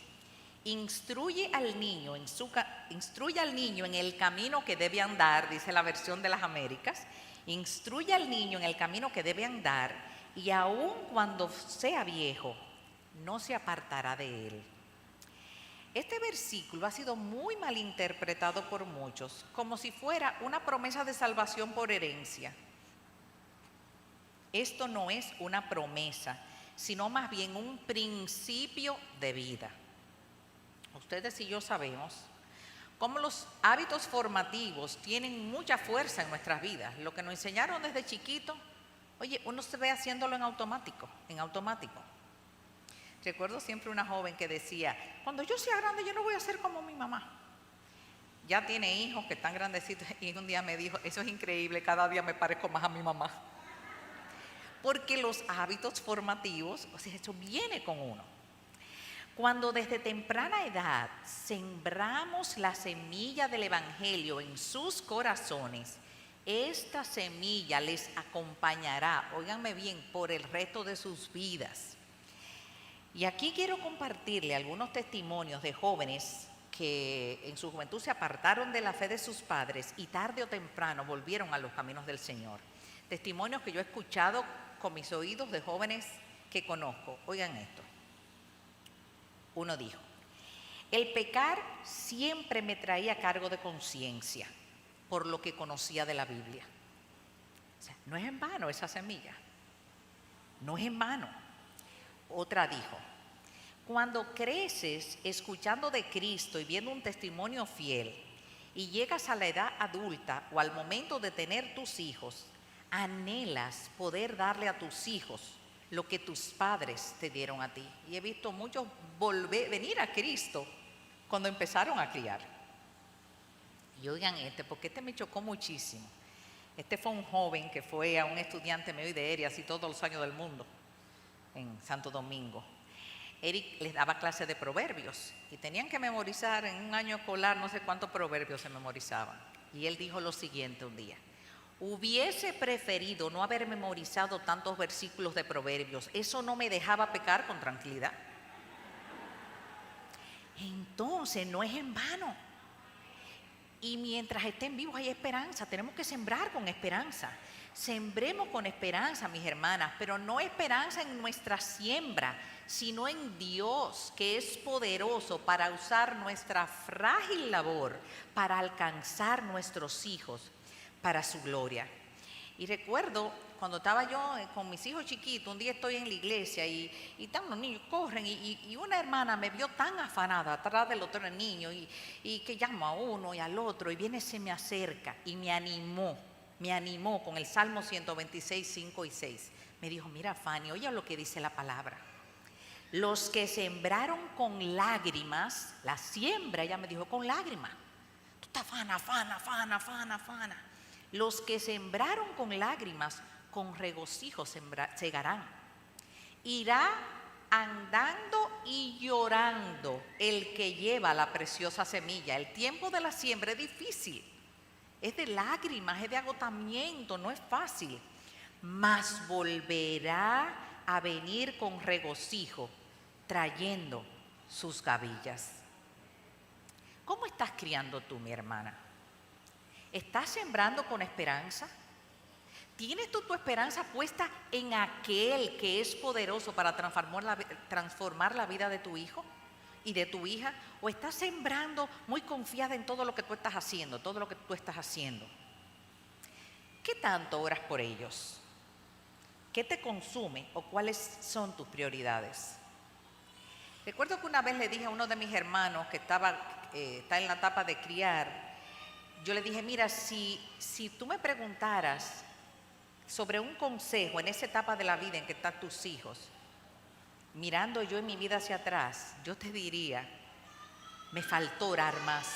instruye al niño en el camino que debe andar, dice la versión de las Américas, instruye al niño en el camino que debe andar y aun cuando sea viejo, no se apartará de él. Este versículo ha sido muy mal interpretado por muchos, como si fuera una promesa de salvación por herencia. Esto no es una promesa, sino más bien un principio de vida. Ustedes y yo sabemos cómo los hábitos formativos tienen mucha fuerza en nuestras vidas. Lo que nos enseñaron desde chiquito, oye, uno se ve haciéndolo en automático. Recuerdo siempre una joven que decía, cuando yo sea grande yo no voy a ser como mi mamá. Ya tiene hijos que están grandecitos y un día me dijo, eso es increíble, cada día me parezco más a mi mamá. Porque los hábitos formativos, o sea, eso viene con uno. Cuando desde temprana edad sembramos la semilla del Evangelio en sus corazones, esta semilla les acompañará, óiganme bien, por el resto de sus vidas. Y aquí quiero compartirle algunos testimonios de jóvenes que en su juventud se apartaron de la fe de sus padres y tarde o temprano volvieron a los caminos del Señor. Testimonios que yo he escuchado con mis oídos de jóvenes que conozco. Oigan esto. Uno dijo, el pecar siempre me traía cargo de conciencia por lo que conocía de la Biblia. O sea, no es en vano esa semilla, no es en vano. Otra dijo, cuando creces escuchando de Cristo y viendo un testimonio fiel y llegas a la edad adulta o al momento de tener tus hijos, anhelas poder darle a tus hijos lo que tus padres te dieron a ti. Y he visto muchos venir a Cristo cuando empezaron a criar. Y oigan porque este me chocó muchísimo. Este fue un joven que fue a un estudiante medio de ERI, así todos los años del mundo, en Santo Domingo. Eric les daba clases de proverbios y tenían que memorizar en un año escolar no sé cuántos proverbios se memorizaban. Y él dijo lo siguiente un día, hubiese preferido no haber memorizado tantos versículos de proverbios, eso no me dejaba pecar con tranquilidad. Entonces no es en vano. Y mientras estén vivos hay esperanza, tenemos que sembrar con esperanza. Sembremos con esperanza, mis hermanas, pero no esperanza en nuestra siembra, sino en Dios, que es poderoso para usar nuestra frágil labor para alcanzar nuestros hijos para su gloria. Y recuerdo cuando estaba yo con mis hijos chiquitos, un día estoy en la iglesia y están los niños, corren y una hermana me vio tan afanada atrás del otro niño y que llamo a uno y al otro y viene, se me acerca y me animó con el Salmo 126, 5 y 6. Me dijo, mira Fanny, oye lo que dice la palabra. Los que sembraron con lágrimas, la siembra, ella me dijo, con lágrimas. Tú estás afana. Los que sembraron con lágrimas, con regocijo segarán. Irá andando y llorando el que lleva la preciosa semilla. El tiempo de la siembra es difícil, es de lágrimas, es de agotamiento, no es fácil, mas volverá a venir con regocijo, trayendo sus gavillas. ¿Cómo estás criando tú, mi hermana? ¿Estás sembrando con esperanza? ¿Tienes tú tu esperanza puesta en aquel que es poderoso para transformar la vida de tu hijo y de tu hija? ¿O estás sembrando muy confiada en todo lo que tú estás haciendo, todo lo que tú estás haciendo? ¿Qué tanto oras por ellos? ¿Qué te consume o cuáles son tus prioridades? Recuerdo que una vez le dije a uno de mis hermanos que está en la etapa de criar, yo le dije, mira, si tú me preguntaras sobre un consejo en esa etapa de la vida en que están tus hijos, mirando yo en mi vida hacia atrás, yo te diría, me faltó orar más.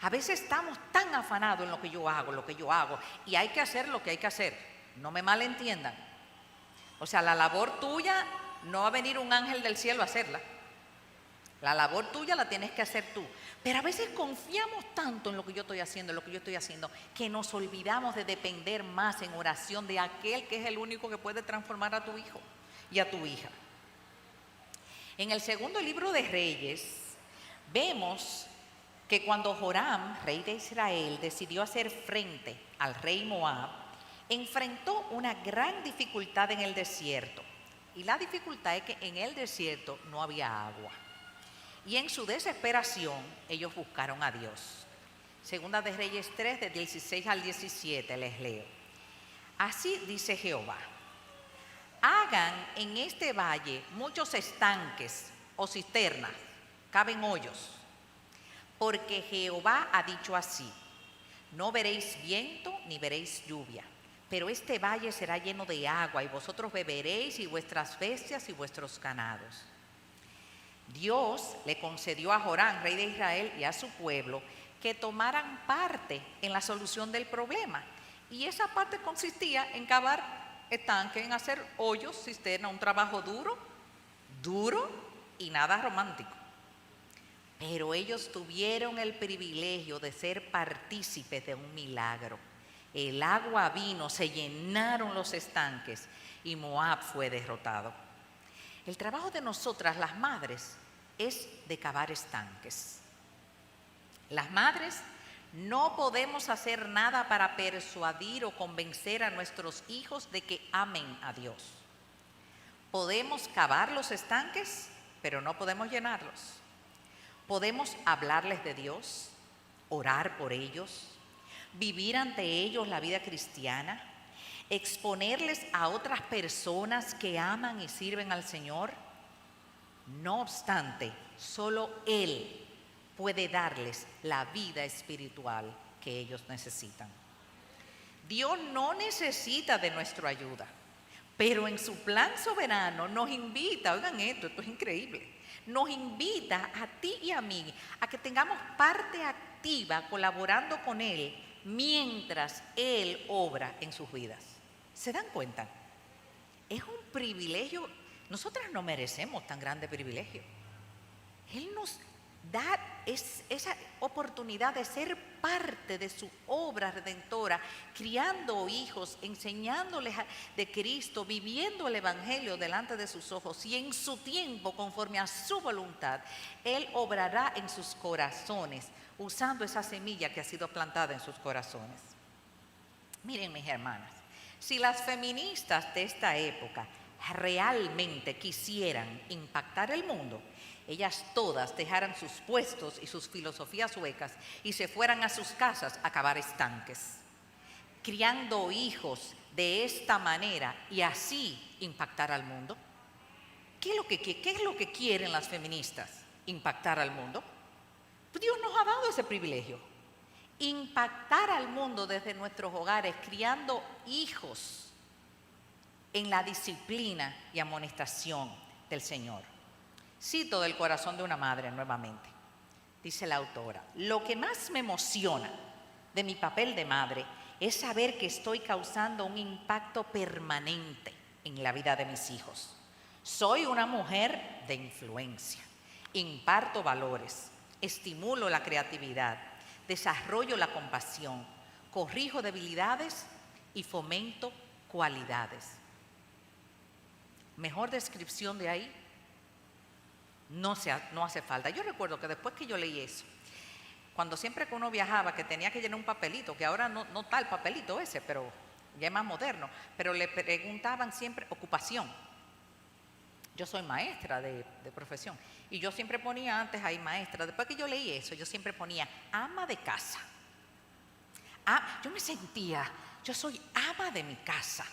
A veces estamos tan afanados en lo que yo hago, y hay que hacer lo que hay que hacer. No me malentiendan. O sea, la labor tuya no va a venir un ángel del cielo a hacerla. La labor tuya la tienes que hacer tú. Pero a veces confiamos tanto en lo que yo estoy haciendo, que nos olvidamos de depender más en oración de aquel que es el único que puede transformar a tu hijo y a tu hija. En el segundo libro de Reyes, vemos que cuando Joram, rey de Israel, decidió hacer frente al rey Moab, enfrentó una gran dificultad en el desierto. Y la dificultad es que en el desierto no había agua. Y en su desesperación, ellos buscaron a Dios. Segunda de Reyes 3, del 16 al 17, les leo. Así dice Jehová: hagan en este valle muchos estanques o cisternas, caben hoyos, porque Jehová ha dicho así: no veréis viento ni veréis lluvia, pero este valle será lleno de agua, y vosotros beberéis, y vuestras bestias y vuestros ganados. Dios le concedió a Joram, rey de Israel, y a su pueblo que tomaran parte en la solución del problema. Y esa parte consistía en cavar estanques, en hacer hoyos, cisternas, un trabajo duro y nada romántico. Pero ellos tuvieron el privilegio de ser partícipes de un milagro. El agua vino, se llenaron los estanques y Moab fue derrotado. El trabajo de nosotras, las madres, es de cavar estanques. Las madres no podemos hacer nada para persuadir o convencer a nuestros hijos de que amen a Dios. Podemos cavar los estanques, pero no podemos llenarlos. Podemos hablarles de Dios, orar por ellos, vivir ante ellos la vida cristiana, exponerles a otras personas que aman y sirven al Señor. No obstante, solo Él puede darles la vida espiritual que ellos necesitan. Dios no necesita de nuestra ayuda, pero en su plan soberano nos invita, oigan esto es increíble, nos invita a ti y a mí a que tengamos parte activa colaborando con Él mientras Él obra en sus vidas. ¿Se dan cuenta? Es un privilegio. Nosotras no merecemos tan grande privilegio. Él nos da esa oportunidad de ser parte de su obra redentora, criando hijos, enseñándoles de Cristo, viviendo el Evangelio delante de sus ojos, y en su tiempo, conforme a su voluntad, Él obrará en sus corazones, usando esa semilla que ha sido plantada en sus corazones. Miren, mis hermanas, si las feministas de esta época realmente quisieran impactar el mundo, ellas todas dejaran sus puestos y sus filosofías huecas y se fueran a sus casas a cavar estanques, criando hijos de esta manera y así impactar al mundo. ¿Qué es lo que quieren las feministas? ¿Impactar al mundo? Pues Dios nos ha dado ese privilegio. Impactar al mundo desde nuestros hogares, criando hijos en la disciplina y amonestación del Señor. Cito del corazón de una madre nuevamente. Dice la autora: lo que más me emociona de mi papel de madre es saber que estoy causando un impacto permanente en la vida de mis hijos. Soy una mujer de influencia. Imparto valores, estimulo la creatividad, desarrollo la compasión, corrijo debilidades y fomento cualidades. Mejor descripción de ahí no hace falta. Yo recuerdo que después que yo leí eso, cuando siempre que uno viajaba, que tenía que llenar un papelito, que ahora no está el papelito ese, pero ya es más moderno, pero le preguntaban siempre ocupación. Yo soy maestra de profesión y yo siempre ponía antes ahí maestra. Después que yo leí eso, yo siempre ponía ama de casa. Yo me sentía, yo soy ama de mi casa.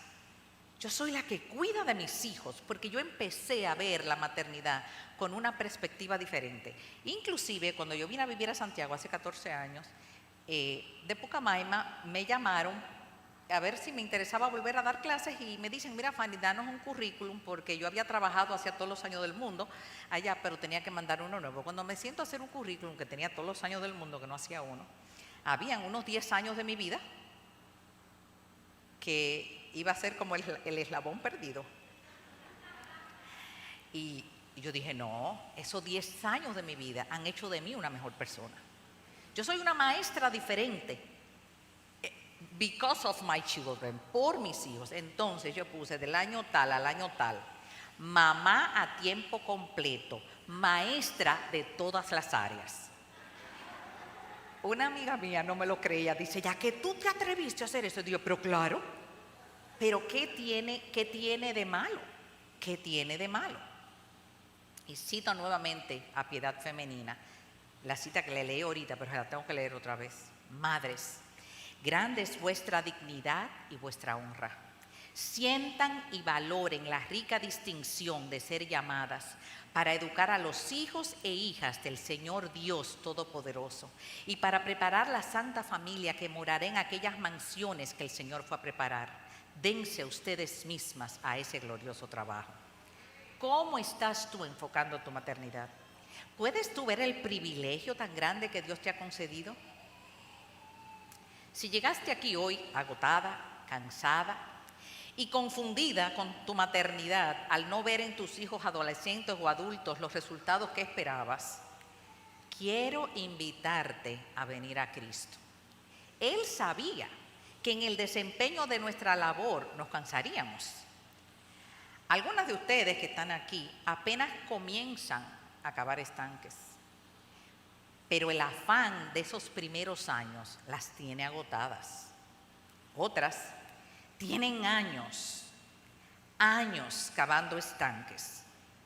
Yo soy la que cuida de mis hijos, porque yo empecé a ver la maternidad con una perspectiva diferente. Inclusive, cuando yo vine a vivir a Santiago hace 14 años, de Pucamaima me llamaron a ver si me interesaba volver a dar clases y me dicen, mira Fanny, danos un currículum, porque yo había trabajado hacía todos los años del mundo allá, pero tenía que mandar uno nuevo. Cuando me siento a hacer un currículum que tenía todos los años del mundo, que no hacía uno, habían unos 10 años de mi vida que iba a ser como el eslabón perdido. Y yo dije, no, esos 10 años de mi vida han hecho de mí una mejor persona. Yo soy una maestra diferente. Because of my children, por mis hijos. Entonces yo puse del año tal al año tal, mamá a tiempo completo, maestra de todas las áreas. Una amiga mía no me lo creía, dice, ya que tú te atreviste a hacer eso. Digo, pero claro, pero ¿qué tiene de malo? ¿Qué tiene de malo? Y cito nuevamente a Piedad Femenina, la cita que le leí ahorita, pero la tengo que leer otra vez. Madres, grande es vuestra dignidad y vuestra honra. Sientan y valoren la rica distinción de ser llamadas para educar a los hijos e hijas del Señor Dios Todopoderoso y para preparar la santa familia que morará en aquellas mansiones que el Señor fue a preparar. Dense ustedes mismas a ese glorioso trabajo. ¿Cómo estás tú enfocando tu maternidad? ¿Puedes tú ver el privilegio tan grande que Dios te ha concedido? Si llegaste aquí hoy agotada, cansada y confundida con tu maternidad al no ver en tus hijos adolescentes o adultos los resultados que esperabas, quiero invitarte a venir a Cristo. Él sabía que en el desempeño de nuestra labor nos cansaríamos. Algunas de ustedes que están aquí apenas comienzan a cavar estanques, pero el afán de esos primeros años las tiene agotadas. Otras tienen años cavando estanques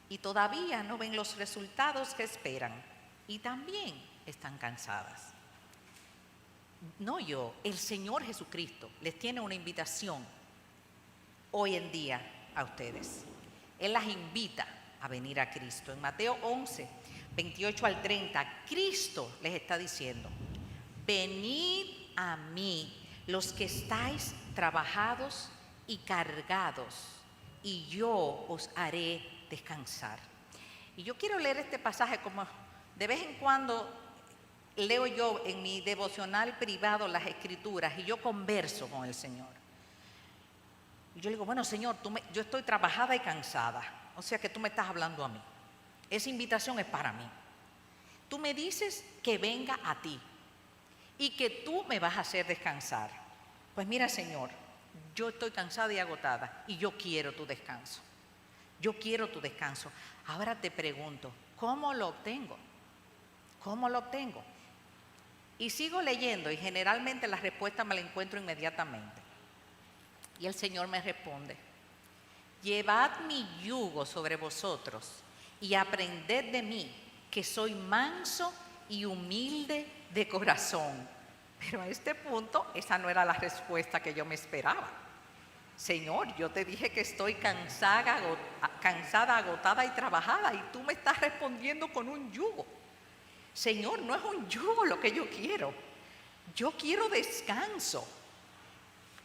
y todavía no ven los resultados que esperan y también están cansadas. No yo, el Señor Jesucristo les tiene una invitación hoy en día a ustedes. Él las invita a venir a Cristo. En Mateo 11, 28 al 30, Cristo les está diciendo, venid a mí los que estáis trabajados y cargados, y yo os haré descansar. Y yo quiero leer este pasaje como de vez en cuando leo yo en mi devocional privado las escrituras y yo converso con el Señor. Y yo le digo, bueno Señor, yo estoy trabajada y cansada, o sea que tú me estás hablando a mí. Esa invitación es para mí. Tú me dices que venga a ti y que tú me vas a hacer descansar. Pues mira Señor, yo estoy cansada y agotada y yo quiero tu descanso. Yo quiero tu descanso. Ahora te pregunto, ¿cómo lo obtengo? ¿Cómo lo obtengo? Y sigo leyendo y generalmente la respuesta me la encuentro inmediatamente. Y el Señor me responde, llevad mi yugo sobre vosotros y aprended de mí, que soy manso y humilde de corazón. Pero a este punto, esa no era la respuesta que yo me esperaba. Señor, yo te dije que estoy cansada, agotada y trabajada, y tú me estás respondiendo con un yugo. Señor, no es un yugo lo que yo quiero. Yo quiero descanso.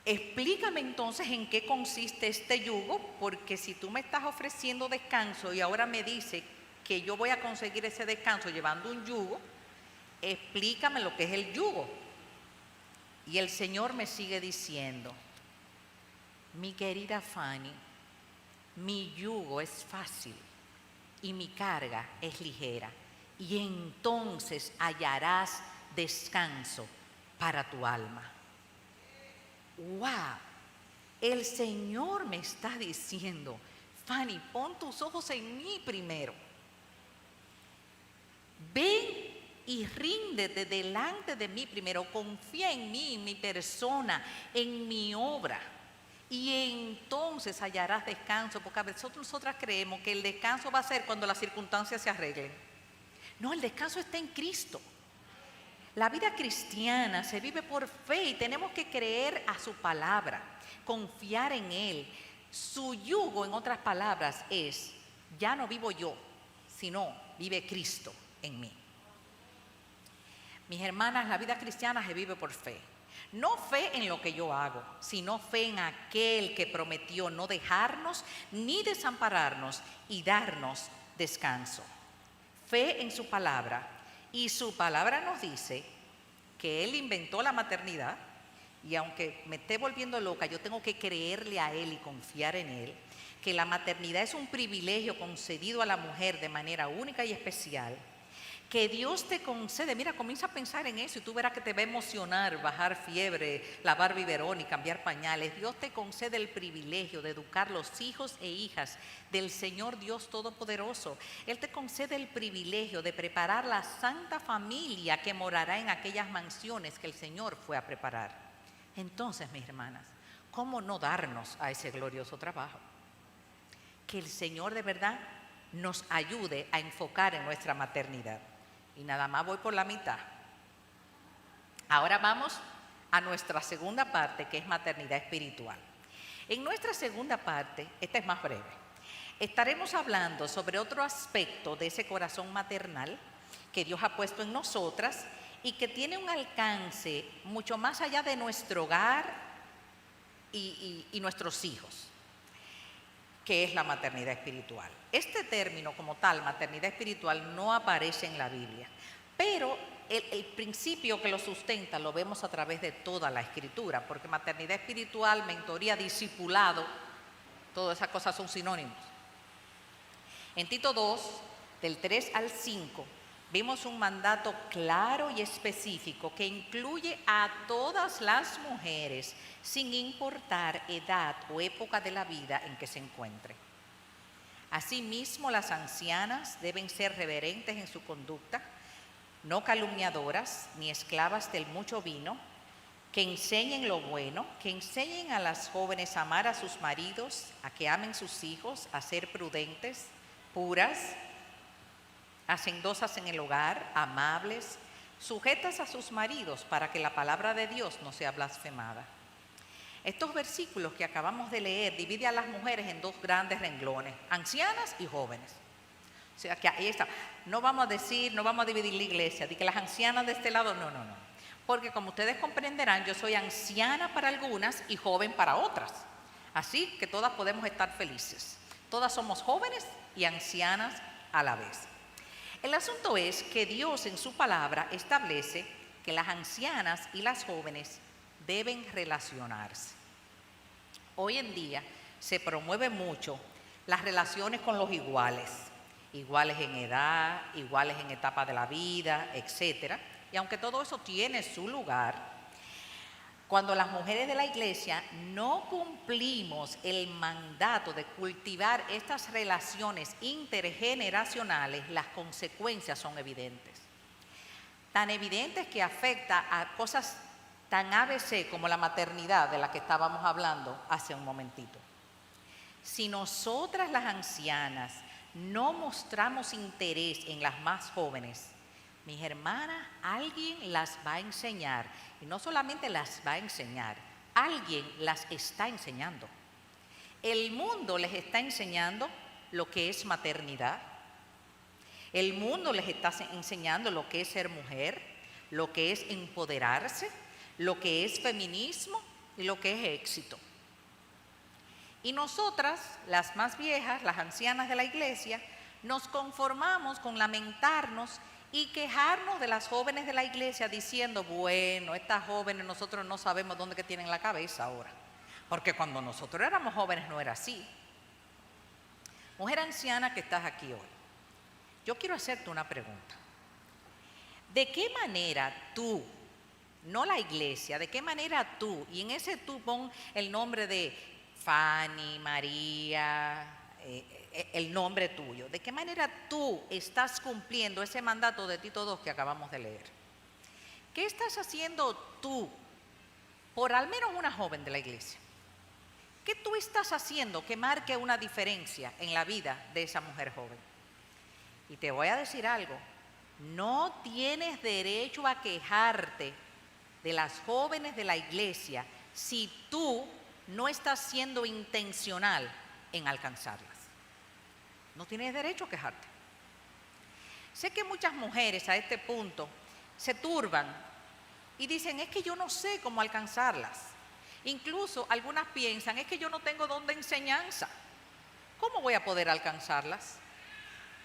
Explícame entonces en qué consiste este yugo, porque si tú me estás ofreciendo descanso y ahora me dices que yo voy a conseguir ese descanso llevando un yugo, explícame lo que es el yugo. Y el Señor me sigue diciendo, mi querida Fanny, mi yugo es fácil y mi carga es ligera, y entonces hallarás descanso para tu alma. ¡Wow! El Señor me está diciendo, Fanny, pon tus ojos en mí primero. Ven y ríndete delante de mí primero, confía en mí, en mi persona, en mi obra. Y entonces hallarás descanso, porque a veces nosotras creemos que el descanso va a ser cuando las circunstancias se arreglen. No, el descanso está en Cristo. La vida cristiana se vive por fe y tenemos que creer a su palabra, confiar en Él. Su yugo, en otras palabras, es, ya no vivo yo, sino vive Cristo en mí. Mis hermanas, la vida cristiana se vive por fe. No fe en lo que yo hago, sino fe en aquel que prometió no dejarnos ni desampararnos y darnos descanso. Fe en su palabra, y su palabra nos dice que Él inventó la maternidad, y aunque me esté volviendo loca, yo tengo que creerle a Él y confiar en Él, que la maternidad es un privilegio concedido a la mujer de manera única y especial, que Dios te concede. Mira, comienza a pensar en eso y tú verás que te va a emocionar bajar fiebre, lavar biberón y cambiar pañales. Dios te concede el privilegio de educar los hijos e hijas del Señor Dios Todopoderoso. Él te concede el privilegio de preparar la santa familia que morará en aquellas mansiones que el Señor fue a preparar. Entonces, mis hermanas, ¿cómo no darnos a ese glorioso trabajo? Que el Señor de verdad nos ayude a enfocar en nuestra maternidad. Y nada más voy por la mitad. Ahora vamos a nuestra segunda parte, que es maternidad espiritual. En nuestra segunda parte, esta es más breve, estaremos hablando sobre otro aspecto de ese corazón maternal que Dios ha puesto en nosotras y que tiene un alcance mucho más allá de nuestro hogar y nuestros hijos, que es la maternidad espiritual. Este término como tal, maternidad espiritual, no aparece en la Biblia, pero el principio que lo sustenta lo vemos a través de toda la Escritura, porque maternidad espiritual, mentoría, discipulado, todas esas cosas son sinónimos. En Tito 2, del 3 al 5, vemos un mandato claro y específico que incluye a todas las mujeres, sin importar edad o época de la vida en que se encuentre. Asimismo, las ancianas deben ser reverentes en su conducta, no calumniadoras ni esclavas del mucho vino, que enseñen lo bueno, que enseñen a las jóvenes a amar a sus maridos, a que amen sus hijos, a ser prudentes, puras, hacendosas en el hogar, amables, sujetas a sus maridos para que la palabra de Dios no sea blasfemada. Estos versículos que acabamos de leer dividen a las mujeres en dos grandes renglones, ancianas y jóvenes. O sea que ahí está. No vamos a dividir la iglesia, de que las ancianas de este lado, no. Porque como ustedes comprenderán, yo soy anciana para algunas y joven para otras. Así que todas podemos estar felices. Todas somos jóvenes y ancianas a la vez. El asunto es que Dios en su palabra establece que las ancianas y las jóvenes deben relacionarse. Hoy en día se promueve mucho las relaciones con los iguales en edad, iguales en etapa de la vida, etc. Y aunque todo eso tiene su lugar, cuando las mujeres de la iglesia no cumplimos el mandato de cultivar estas relaciones intergeneracionales, las consecuencias son evidentes. Tan evidentes que afecta a cosas tan ABC como la maternidad de la que estábamos hablando hace un momentito. Si nosotras las ancianas no mostramos interés en las más jóvenes, mis hermanas, alguien las va a enseñar. Y no solamente las va a enseñar, alguien las está enseñando. El mundo les está enseñando lo que es maternidad. El mundo les está enseñando lo que es ser mujer, lo que es empoderarse, lo que es feminismo y lo que es éxito. Y nosotras, las más viejas, las ancianas de la iglesia, nos conformamos con lamentarnos y quejarnos de las jóvenes de la iglesia diciendo, bueno, estas jóvenes nosotros no sabemos dónde que tienen la cabeza ahora, porque cuando nosotros éramos jóvenes no era así. Mujer anciana que estás aquí hoy, yo quiero hacerte una pregunta. ¿De qué manera tú, no la iglesia, de qué manera tú, y en ese tú pon el nombre de Fanny, María, el nombre tuyo, de qué manera tú estás cumpliendo ese mandato de Tito 2 que acabamos de leer? ¿Qué estás haciendo tú por al menos una joven de la iglesia? ¿Qué tú estás haciendo que marque una diferencia en la vida de esa mujer joven? Y te voy a decir algo, no tienes derecho a quejarte de las jóvenes de la iglesia si tú no estás siendo intencional en alcanzarlas. No tienes derecho a quejarte. Sé que muchas mujeres a este punto se turban y dicen, es que yo no sé cómo alcanzarlas. Incluso algunas piensan, es que yo no tengo don de enseñanza. ¿Cómo voy a poder alcanzarlas?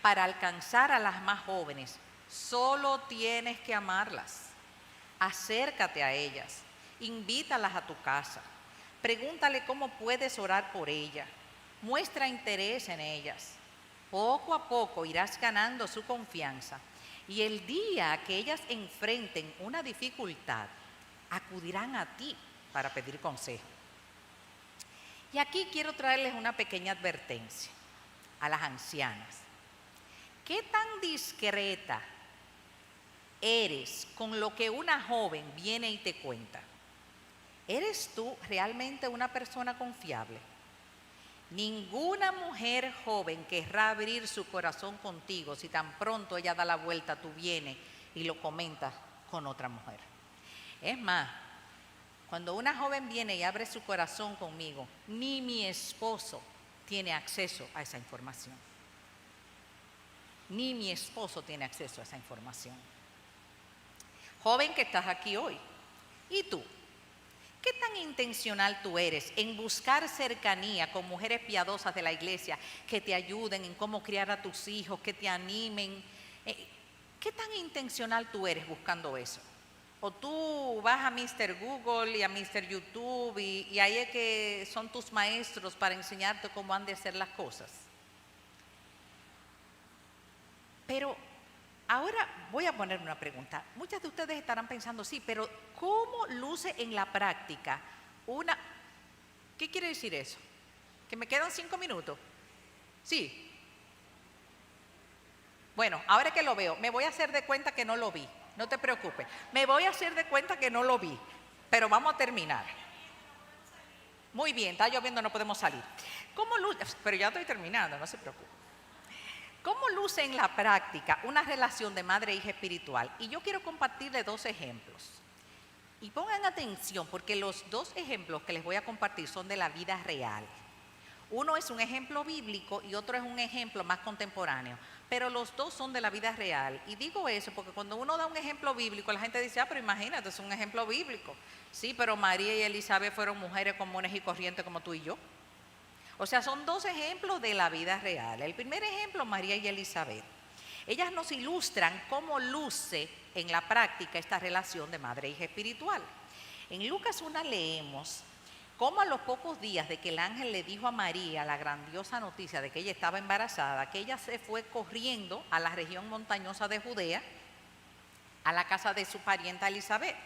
Para alcanzar a las más jóvenes, solo tienes que amarlas. Acércate a ellas, invítalas a tu casa, pregúntale cómo puedes orar por ellas, muestra interés en ellas. Poco a poco irás ganando su confianza y el día que ellas enfrenten una dificultad, acudirán a ti para pedir consejo. Y aquí quiero traerles una pequeña advertencia a las ancianas. ¿Qué tan discreta eres con lo que una joven viene y te cuenta? ¿Eres tú realmente una persona confiable? Ninguna mujer joven querrá abrir su corazón contigo si tan pronto ella da la vuelta, tú vienes y lo comentas con otra mujer. Es más, cuando una joven viene y abre su corazón conmigo, ni mi esposo tiene acceso a esa información. Ni mi esposo tiene acceso a esa información. Joven que estás aquí hoy, ¿y tú? ¿Qué tan intencional tú eres en buscar cercanía con mujeres piadosas de la iglesia que te ayuden en cómo criar a tus hijos, que te animen? ¿Qué tan intencional tú eres buscando eso? O tú vas a Mr. Google y a Mr. YouTube y ahí es que son tus maestros para enseñarte cómo han de hacer las cosas. Pero ahora voy a poner una pregunta. Muchas de ustedes estarán pensando, sí, pero ¿cómo luce en la práctica una... ¿Qué quiere decir eso? ¿Que me quedan 5 minutos? Sí. Bueno, ahora que lo veo, me voy a hacer de cuenta que no lo vi. No te preocupes. Me voy a hacer de cuenta que no lo vi. Pero vamos a terminar. Muy bien, está lloviendo, no podemos salir. ¿Cómo luce? Pero ya estoy terminando, no se preocupe. ¿Cómo luce en la práctica una relación de madre e hija espiritual? Y yo quiero compartirles 2 ejemplos. Y pongan atención porque los 2 ejemplos que les voy a compartir son de la vida real. Uno es un ejemplo bíblico y otro es un ejemplo más contemporáneo. Pero los 2 son de la vida real. Y digo eso porque cuando uno da un ejemplo bíblico, la gente dice, pero imagínate, es un ejemplo bíblico. Sí, pero María y Elizabeth fueron mujeres comunes y corrientes como tú y yo. O sea, son 2 ejemplos de la vida real. El primer ejemplo, María y Elizabeth. Ellas nos ilustran cómo luce en la práctica esta relación de madre e hija espiritual. En Lucas 1 leemos cómo a los pocos días de que el ángel le dijo a María la grandiosa noticia de que ella estaba embarazada, que ella se fue corriendo a la región montañosa de Judea, a la casa de su parienta Elizabeth.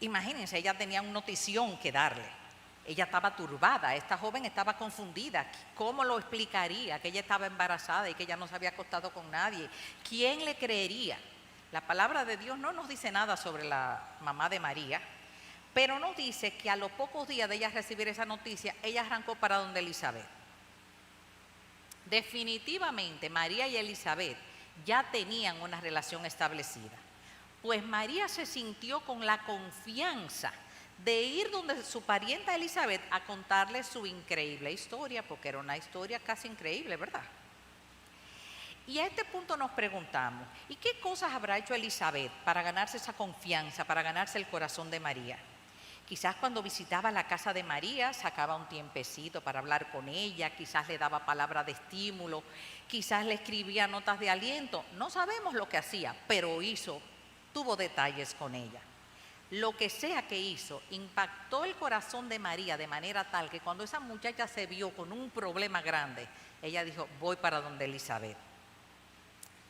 Imagínense, ella tenía una notición que darle. Ella estaba turbada, esta joven estaba confundida. ¿Cómo lo explicaría que ella estaba embarazada y que ella no se había acostado con nadie? ¿Quién le creería? La palabra de Dios no nos dice nada sobre la mamá de María, pero nos dice que a los pocos días de ella recibir esa noticia, ella arrancó para donde Elizabeth. Definitivamente María y Elizabeth ya tenían una relación establecida, pues María se sintió con la confianza de ir donde su parienta Elizabeth a contarle su increíble historia, porque era una historia casi increíble, ¿verdad? Y a este punto nos preguntamos, ¿y qué cosas habrá hecho Elizabeth para ganarse esa confianza, para ganarse el corazón de María? Quizás cuando visitaba la casa de María sacaba un tiempecito para hablar con ella, quizás le daba palabras de estímulo, quizás le escribía notas de aliento. No sabemos lo que hacía, pero tuvo detalles con ella. lo que sea que hizo, impactó el corazón de María de manera tal que cuando esa muchacha se vio con un problema grande, ella dijo, voy para donde Elizabeth.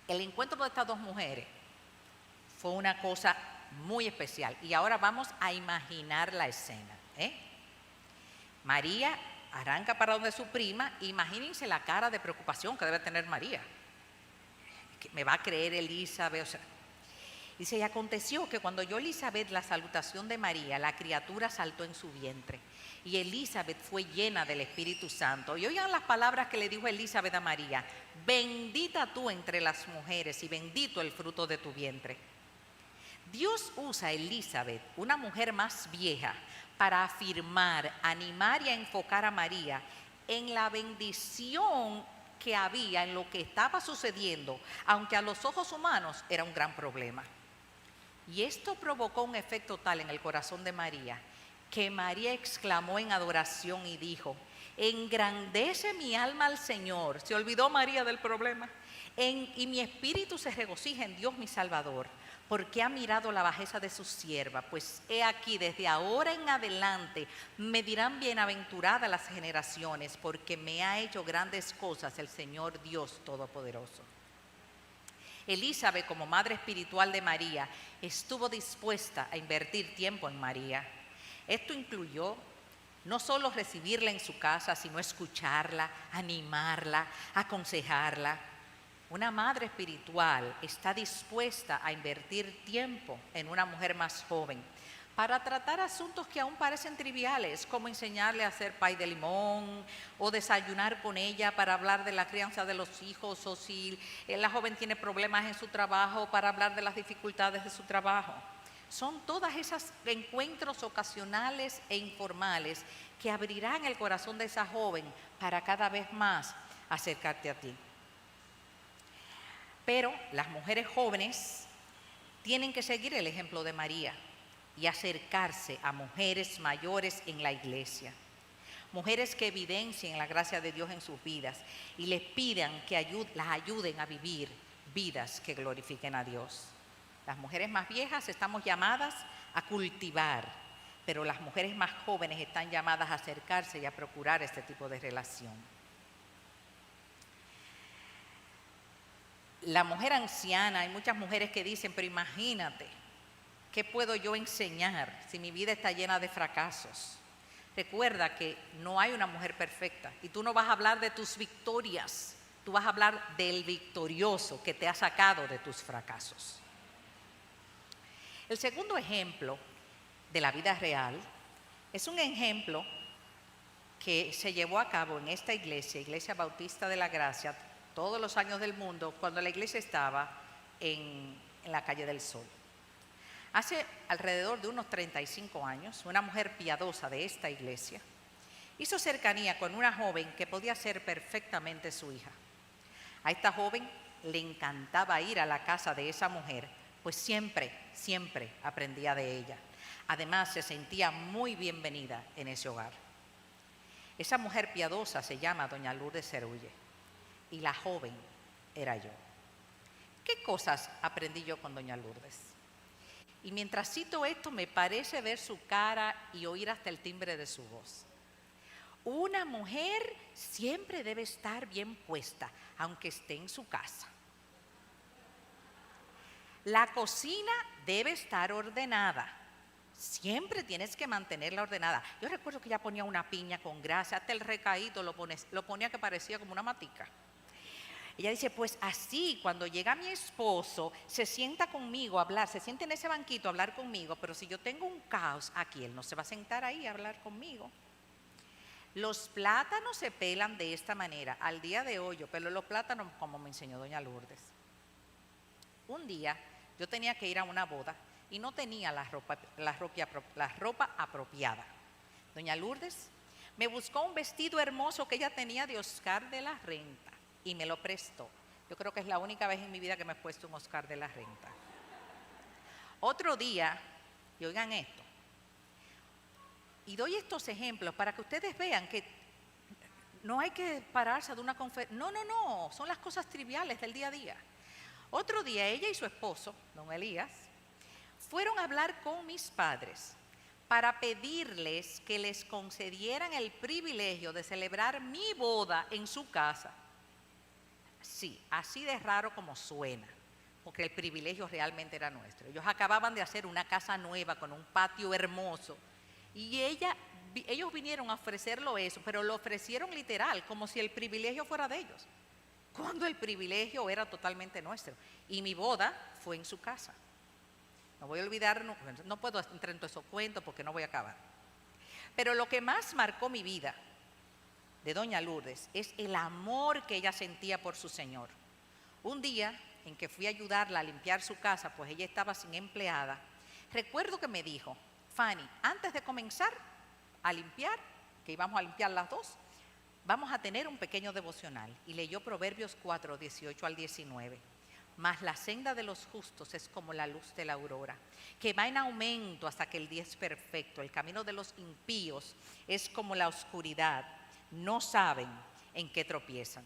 El encuentro de estas dos mujeres fue una cosa muy especial. Y ahora vamos a imaginar la escena. María arranca para donde su prima. Imagínense la cara de preocupación que debe tener María. ¿Me va a creer Elizabeth? O sea, dice, y aconteció que cuando oyó Elizabeth la salutación de María, la criatura saltó en su vientre. Y Elizabeth fue llena del Espíritu Santo. Y oigan las palabras que le dijo Elizabeth a María. Bendita tú entre las mujeres y bendito el fruto de tu vientre. Dios usa a Elizabeth, una mujer más vieja, para afirmar, animar y a enfocar a María en la bendición que había en lo que estaba sucediendo, aunque a los ojos humanos era un gran problema. Y esto provocó un efecto tal en el corazón de María, que María exclamó en adoración y dijo, engrandece mi alma al Señor. Se olvidó María del problema. Y mi espíritu se regocija en Dios mi Salvador, porque ha mirado la bajeza de su sierva. Pues he aquí, desde ahora en adelante, me dirán bienaventuradas las generaciones, porque me ha hecho grandes cosas el Señor Dios Todopoderoso. Elizabeth, como madre espiritual de María, estuvo dispuesta a invertir tiempo en María. Esto incluyó no solo recibirla en su casa, sino escucharla, animarla, aconsejarla. Una madre espiritual está dispuesta a invertir tiempo en una mujer más joven para tratar asuntos que aún parecen triviales, como enseñarle a hacer pay de limón o desayunar con ella para hablar de la crianza de los hijos, o si la joven tiene problemas en su trabajo, para hablar de las dificultades de su trabajo. Son todas esos encuentros ocasionales e informales que abrirán el corazón de esa joven para cada vez más acercarte a ti. Pero las mujeres jóvenes tienen que seguir el ejemplo de María y acercarse a mujeres mayores en la iglesia. Mujeres que evidencien la gracia de Dios en sus vidas y les pidan que las ayuden a vivir vidas que glorifiquen a Dios. Las mujeres más viejas estamos llamadas a cultivar, pero las mujeres más jóvenes están llamadas a acercarse y a procurar este tipo de relación. La mujer anciana, hay muchas mujeres que dicen, pero imagínate, ¿qué puedo yo enseñar si mi vida está llena de fracasos? Recuerda que no hay una mujer perfecta y tú no vas a hablar de tus victorias, tú vas a hablar del victorioso que te ha sacado de tus fracasos. El segundo ejemplo de la vida real es un ejemplo que se llevó a cabo en esta iglesia, Iglesia Bautista de la Gracia, todos los años del mundo, cuando la iglesia estaba en la Calle del Sol. Hace alrededor de unos 35 años, una mujer piadosa de esta iglesia hizo cercanía con una joven que podía ser perfectamente su hija. A esta joven le encantaba ir a la casa de esa mujer, pues siempre aprendía de ella. Además, se sentía muy bienvenida en ese hogar. Esa mujer piadosa se llama doña Lourdes Cerulle y la joven era yo. ¿Qué cosas aprendí yo con doña Lourdes? Y mientras cito esto, me parece ver su cara y oír hasta el timbre de su voz. Una mujer siempre debe estar bien puesta, aunque esté en su casa. La cocina debe estar ordenada. Siempre tienes que mantenerla ordenada. Yo recuerdo que ella ponía una piña con grasa, hasta el recaído lo ponía que parecía como una matica. Ella dice, pues así, cuando llega mi esposo, se sienta conmigo a hablar, se sienta en ese banquito a hablar conmigo, pero si yo tengo un caos aquí, él no se va a sentar ahí a hablar conmigo. Los plátanos se pelan de esta manera. Al día de hoy yo pelo los plátanos como me enseñó doña Lourdes. Un día yo tenía que ir a una boda y no tenía la ropa apropiada. Doña Lourdes me buscó un vestido hermoso que ella tenía de Oscar de la Renta y me lo prestó. Yo creo que es la única vez en mi vida que me he puesto un Oscar de la Renta. Otro día, y oigan esto, y doy estos ejemplos para que ustedes vean que no hay que pararse de una conferencia. No, son las cosas triviales del día a día. Otro día ella y su esposo, don Elías, fueron a hablar con mis padres para pedirles que les concedieran el privilegio de celebrar mi boda en su casa. Sí, así de raro como suena, porque el privilegio realmente era nuestro. Ellos acababan de hacer una casa nueva con un patio hermoso y ellos vinieron a ofrecerlo eso, pero lo ofrecieron literal, como si el privilegio fuera de ellos, cuando el privilegio era totalmente nuestro. Y mi boda fue en su casa. No voy a olvidar, no puedo entrar en todos esos cuentos porque no voy a acabar. Pero lo que más marcó mi vida de doña Lourdes es el amor que ella sentía por su Señor. Un día en que fui a ayudarla a limpiar su casa, pues ella estaba sin empleada, recuerdo que me dijo: Fanny, antes de comenzar a limpiar, que íbamos a limpiar las dos, vamos a tener un pequeño devocional. Y leyó Proverbios 4, 18 al 19. Mas la senda de los justos es como la luz de la aurora, que va en aumento hasta que el día es perfecto. El camino de los impíos es como la oscuridad, no saben en qué tropiezan.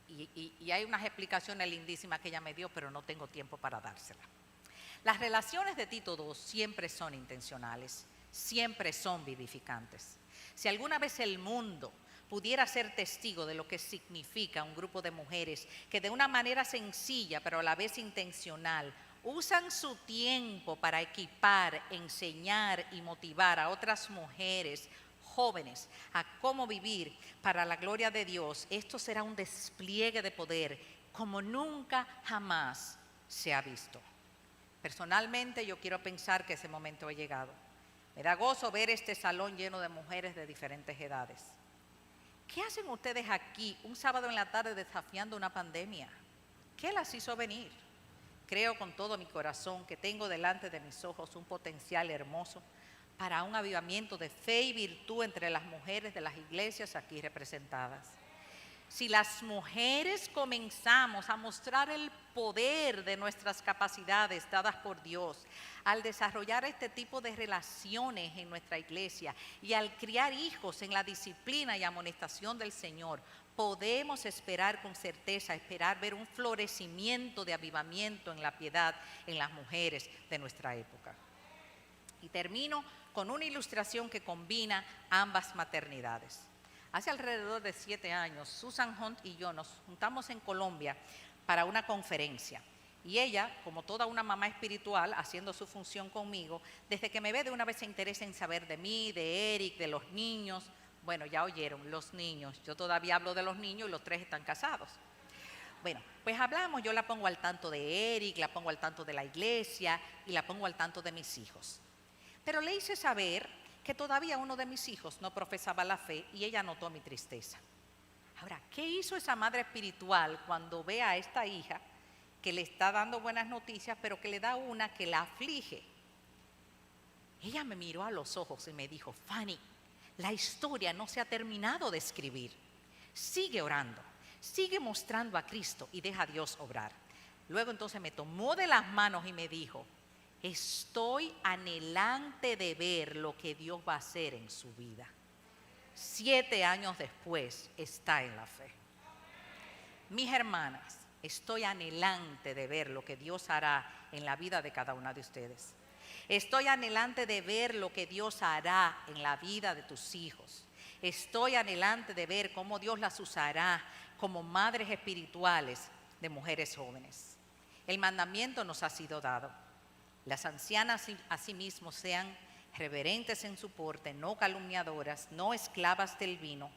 Y hay unas explicaciones lindísimas que ella me dio, pero no tengo tiempo para dárselas. Las relaciones de Tito II siempre son intencionales, siempre son vivificantes. Si alguna vez el mundo pudiera ser testigo de lo que significa un grupo de mujeres que de una manera sencilla pero a la vez intencional usan su tiempo para equipar, enseñar y motivar a otras mujeres jóvenes a cómo vivir para la gloria de Dios, esto será un despliegue de poder como nunca jamás se ha visto. Personalmente yo quiero pensar que ese momento ha llegado. Me da gozo ver este salón lleno de mujeres de diferentes edades. ¿Qué hacen ustedes aquí un sábado en la tarde desafiando una pandemia? ¿Qué las hizo venir? Creo con todo mi corazón que tengo delante de mis ojos un potencial hermoso para un avivamiento de fe y virtud entre las mujeres de las iglesias aquí representadas. Si las mujeres comenzamos a mostrar el poder de nuestras capacidades dadas por Dios, al desarrollar este tipo de relaciones en nuestra iglesia y al criar hijos en la disciplina y amonestación del Señor, podemos esperar con certeza, ver un florecimiento de avivamiento en la piedad en las mujeres de nuestra época. Y termino con una ilustración que combina ambas maternidades. Hace alrededor de 7 años, Susan Hunt y yo nos juntamos en Colombia para una conferencia. Y ella, como toda una mamá espiritual, haciendo su función conmigo, desde que me ve de una vez se interesa en saber de mí, de Eric, de los niños. Bueno, ya oyeron, los niños. Yo todavía hablo de los niños y los 3 están casados. Bueno, pues hablamos, yo la pongo al tanto de Eric, la pongo al tanto de la iglesia y la pongo al tanto de mis hijos. Pero le hice saber que todavía uno de mis hijos no profesaba la fe y ella notó mi tristeza. Ahora, ¿qué hizo esa madre espiritual cuando ve a esta hija que le está dando buenas noticias, pero que le da una que la aflige? Ella me miró a los ojos y me dijo: Fanny, la historia no se ha terminado de escribir. Sigue orando, sigue mostrando a Cristo y deja a Dios obrar. Luego entonces me tomó de las manos y me dijo: estoy anhelante de ver lo que Dios va a hacer en su vida. 7 años después está en la fe. Mis hermanas, estoy anhelante de ver lo que Dios hará en la vida de cada una de ustedes. Estoy anhelante de ver lo que Dios hará en la vida de tus hijos. Estoy anhelante de ver cómo Dios las usará como madres espirituales de mujeres jóvenes. El mandamiento nos ha sido dado. Las ancianas asimismo sean reverentes en su porte, no calumniadoras, no esclavas del vino,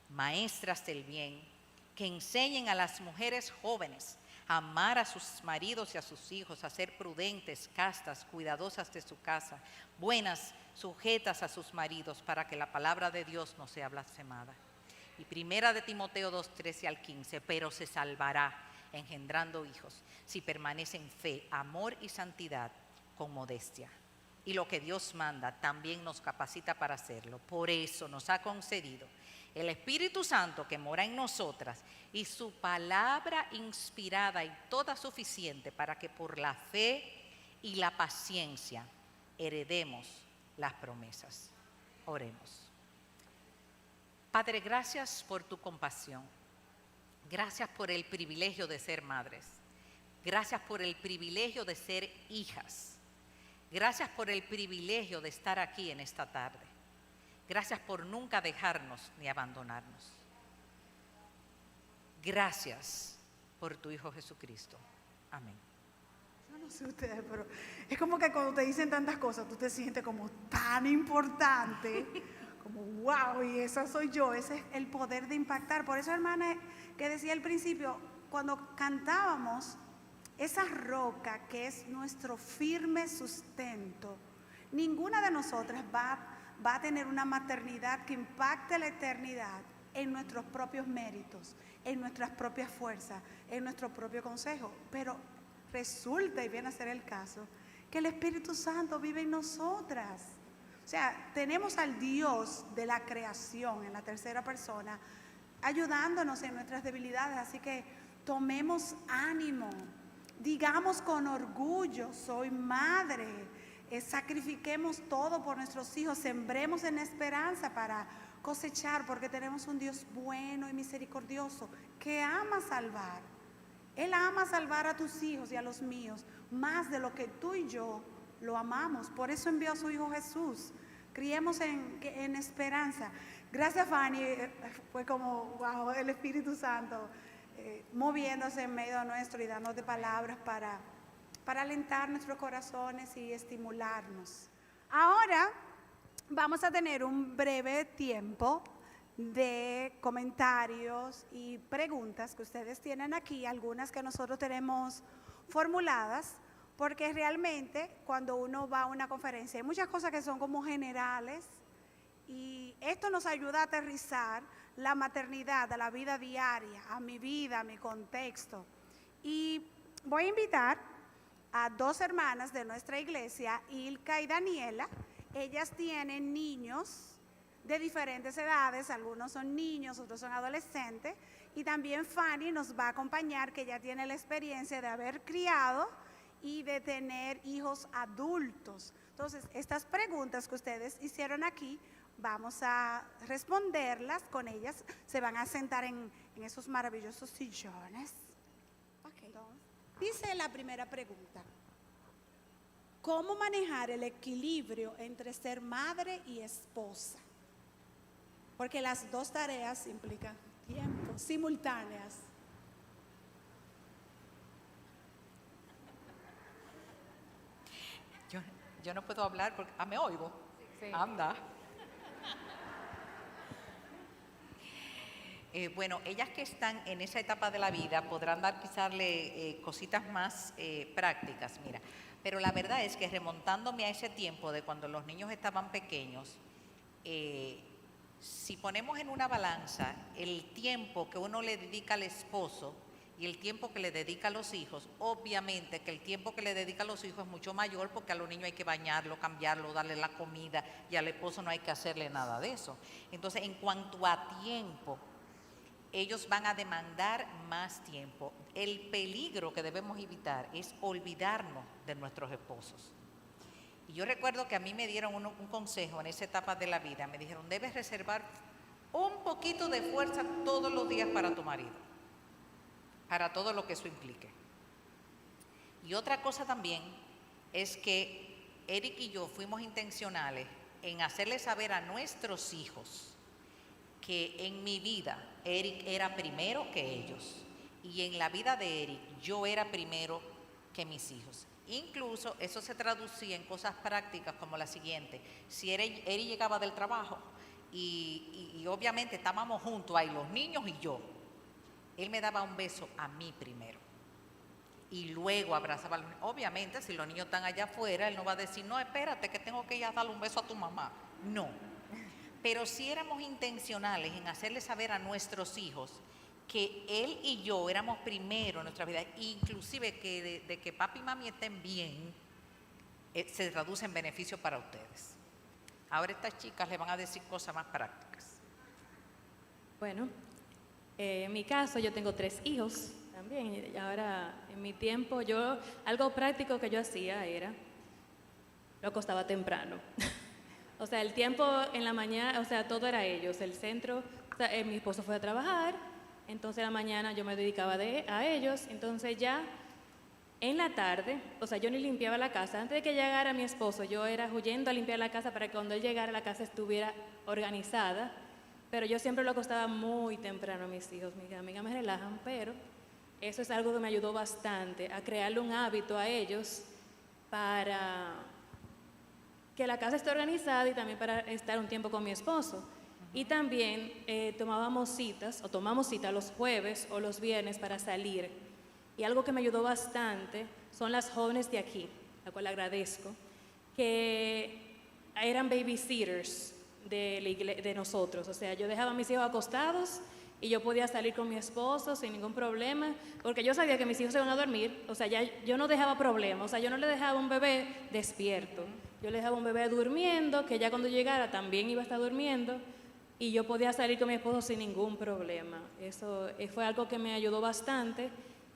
maestras del bien, que enseñen a las mujeres jóvenes a amar a sus maridos y a sus hijos, a ser prudentes, castas, cuidadosas de su casa, buenas, sujetas a sus maridos, para que la palabra de Dios no sea blasfemada. Y 1 de Timoteo 2, 13 al 15, pero se salvará engendrando hijos si permanece en fe, amor y santidad, con modestia. Y lo que Dios manda también nos capacita para hacerlo. Por eso nos ha concedido el Espíritu Santo que mora en nosotras y su palabra inspirada y toda suficiente para que por la fe y la paciencia heredemos las promesas. Oremos. Padre, gracias por tu compasión. Gracias por el privilegio de ser madres. Gracias por el privilegio de ser hijas. Gracias por el privilegio de estar aquí en esta tarde. Gracias por nunca dejarnos ni abandonarnos. Gracias por tu Hijo Jesucristo. Amén. Yo no sé ustedes, pero es como que cuando te dicen tantas cosas, tú te sientes como tan importante, como wow, y esa soy yo, ese es el poder de impactar. Por eso, hermana, que decía al principio, cuando cantábamos, esa roca que es nuestro firme sustento, ninguna de nosotras va a tener una maternidad que impacte la eternidad en nuestros propios méritos, en nuestras propias fuerzas, en nuestro propio consejo. Pero resulta, y viene a ser el caso, que el Espíritu Santo vive en nosotras. O sea, tenemos al Dios de la creación en la tercera persona, ayudándonos en nuestras debilidades. Así que tomemos ánimo, digamos con orgullo, soy madre, sacrifiquemos todo por nuestros hijos, sembremos en esperanza para cosechar, porque tenemos un Dios bueno y misericordioso que ama salvar. Él ama salvar a tus hijos y a los míos más de lo que tú y yo lo amamos. Por eso envió a su Hijo Jesús. Criemos en esperanza. Gracias, Fanny. Fue como wow, el Espíritu Santo moviéndose en medio nuestro y dándote palabras para alentar nuestros corazones y estimularnos. Ahora vamos a tener un breve tiempo de comentarios y preguntas que ustedes tienen aquí, algunas que nosotros tenemos formuladas, porque realmente cuando uno va a una conferencia hay muchas cosas que son como generales y esto nos ayuda a aterrizar la maternidad a la vida diaria, a mi vida, a mi contexto. Y voy a invitar a dos hermanas de nuestra iglesia, Ilka y Daniela. Ellas tienen niños de diferentes edades, algunos son niños, otros son adolescentes, y también Fanny nos va a acompañar, que ya tiene la experiencia de haber criado y de tener hijos adultos. Entonces, estas preguntas que ustedes hicieron aquí, vamos a responderlas con ellas, se van a sentar en esos maravillosos sillones. Okay. Dice la primera pregunta: ¿cómo manejar el equilibrio entre ser madre y esposa? Porque las dos tareas implican tiempo, simultáneas. Yo no puedo hablar porque... me oigo. Sí. Anda. Bueno, ellas que están en esa etapa de la vida podrán dar quizás cositas más prácticas, mira. Pero la verdad es que remontándome a ese tiempo de cuando los niños estaban pequeños, si ponemos en una balanza el tiempo que uno le dedica al esposo y el tiempo que le dedica a los hijos, obviamente que el tiempo que le dedica a los hijos es mucho mayor, porque a los niños hay que bañarlo, cambiarlo, darle la comida, y al esposo no hay que hacerle nada de eso. Entonces, en cuanto a tiempo, ellos van a demandar más tiempo. El peligro que debemos evitar es olvidarnos de nuestros esposos. Y yo recuerdo que a mí me dieron un consejo en esa etapa de la vida. Me dijeron, debes reservar un poquito de fuerza todos los días para tu marido, para todo lo que eso implique. Y otra cosa también es que Eric y yo fuimos intencionales en hacerle saber a nuestros hijos que en mi vida Eric era primero que ellos, y en la vida de Eric yo era primero que mis hijos. Incluso eso se traducía en cosas prácticas como la siguiente: si Eric llegaba del trabajo y obviamente estábamos juntos ahí, los niños y yo, él me daba un beso a mí primero y luego abrazaba a los niños. Obviamente, si los niños están allá afuera, él no va a decir, no, espérate, que tengo que ir a darle un beso a tu mamá. No. Pero sí éramos intencionales en hacerle saber a nuestros hijos que él y yo éramos primero en nuestra vida, inclusive que de que papi y mami estén bien, se traduce en beneficio para ustedes. Ahora estas chicas le van a decir cosas más prácticas. Bueno, en mi caso yo tengo 3 hijos también, y ahora en mi tiempo algo práctico que yo hacía era, lo acostaba temprano. O sea, el tiempo en la mañana, o sea, todo era ellos, el centro, o sea, mi esposo fue a trabajar, entonces en la mañana yo me dedicaba a ellos, entonces ya En la tarde, o sea, yo ni limpiaba la casa. Antes de que llegara mi esposo, yo era huyendo a limpiar la casa para que cuando él llegara la casa estuviera organizada. Pero yo siempre lo acostaba muy temprano a mis hijos. Mis amigas me relajan, pero eso es algo que me ayudó bastante a crearle un hábito a ellos para que la casa esté organizada y también para estar un tiempo con mi esposo. Y también tomamos citas los jueves o los viernes para salir. Y algo que me ayudó bastante son las jóvenes de aquí, a cual agradezco, que eran babysitters de nosotros. O sea, yo dejaba a mis hijos acostados y yo podía salir con mi esposo sin ningún problema, porque yo sabía que mis hijos se iban a dormir. O sea, ya yo no dejaba problema. O sea, yo no le dejaba un bebé despierto. Yo le dejaba un bebé durmiendo, que ya cuando llegara también iba a estar durmiendo. Y yo podía salir con mi esposo sin ningún problema. Eso fue algo que me ayudó bastante.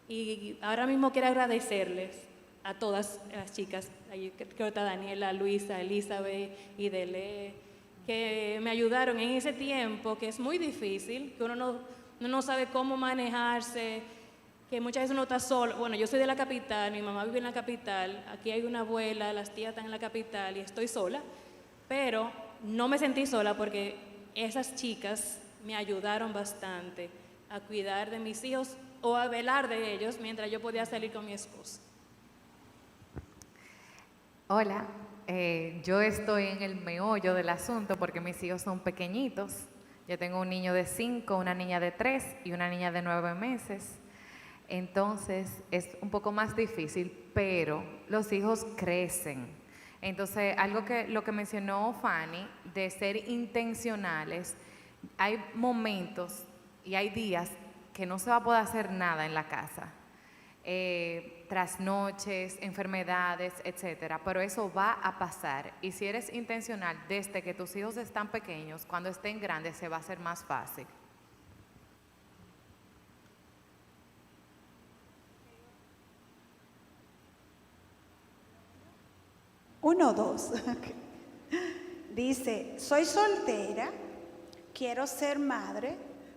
Y ahora mismo quiero agradecerles a todas las chicas, creo que está Daniela, Luisa, Elizabeth y Dele, que me ayudaron en ese tiempo que es muy difícil, que uno no sabe cómo manejarse, que muchas veces uno está solo. Bueno, yo soy de la capital, mi mamá vive en la capital, aquí hay una abuela, las tías están en la capital y estoy sola, pero no me sentí sola porque esas chicas me ayudaron bastante a cuidar de mis hijos o a velar de ellos mientras yo podía salir con mi esposo. Hola, yo estoy en el meollo del asunto porque mis hijos son pequeñitos. Yo tengo un niño de 5, una niña de 3 y una niña de 9 meses. Entonces es un poco más difícil, pero los hijos crecen. Entonces, lo que mencionó Fanny, de ser intencionales, hay momentos y hay días que no se va a poder hacer nada en la casa, trasnoches, enfermedades, etcétera, pero eso va a pasar. Y si eres intencional desde que tus hijos están pequeños, cuando estén grandes se va a hacer más fácil. Uno, dos. Dice, soy soltera, quiero ser madre,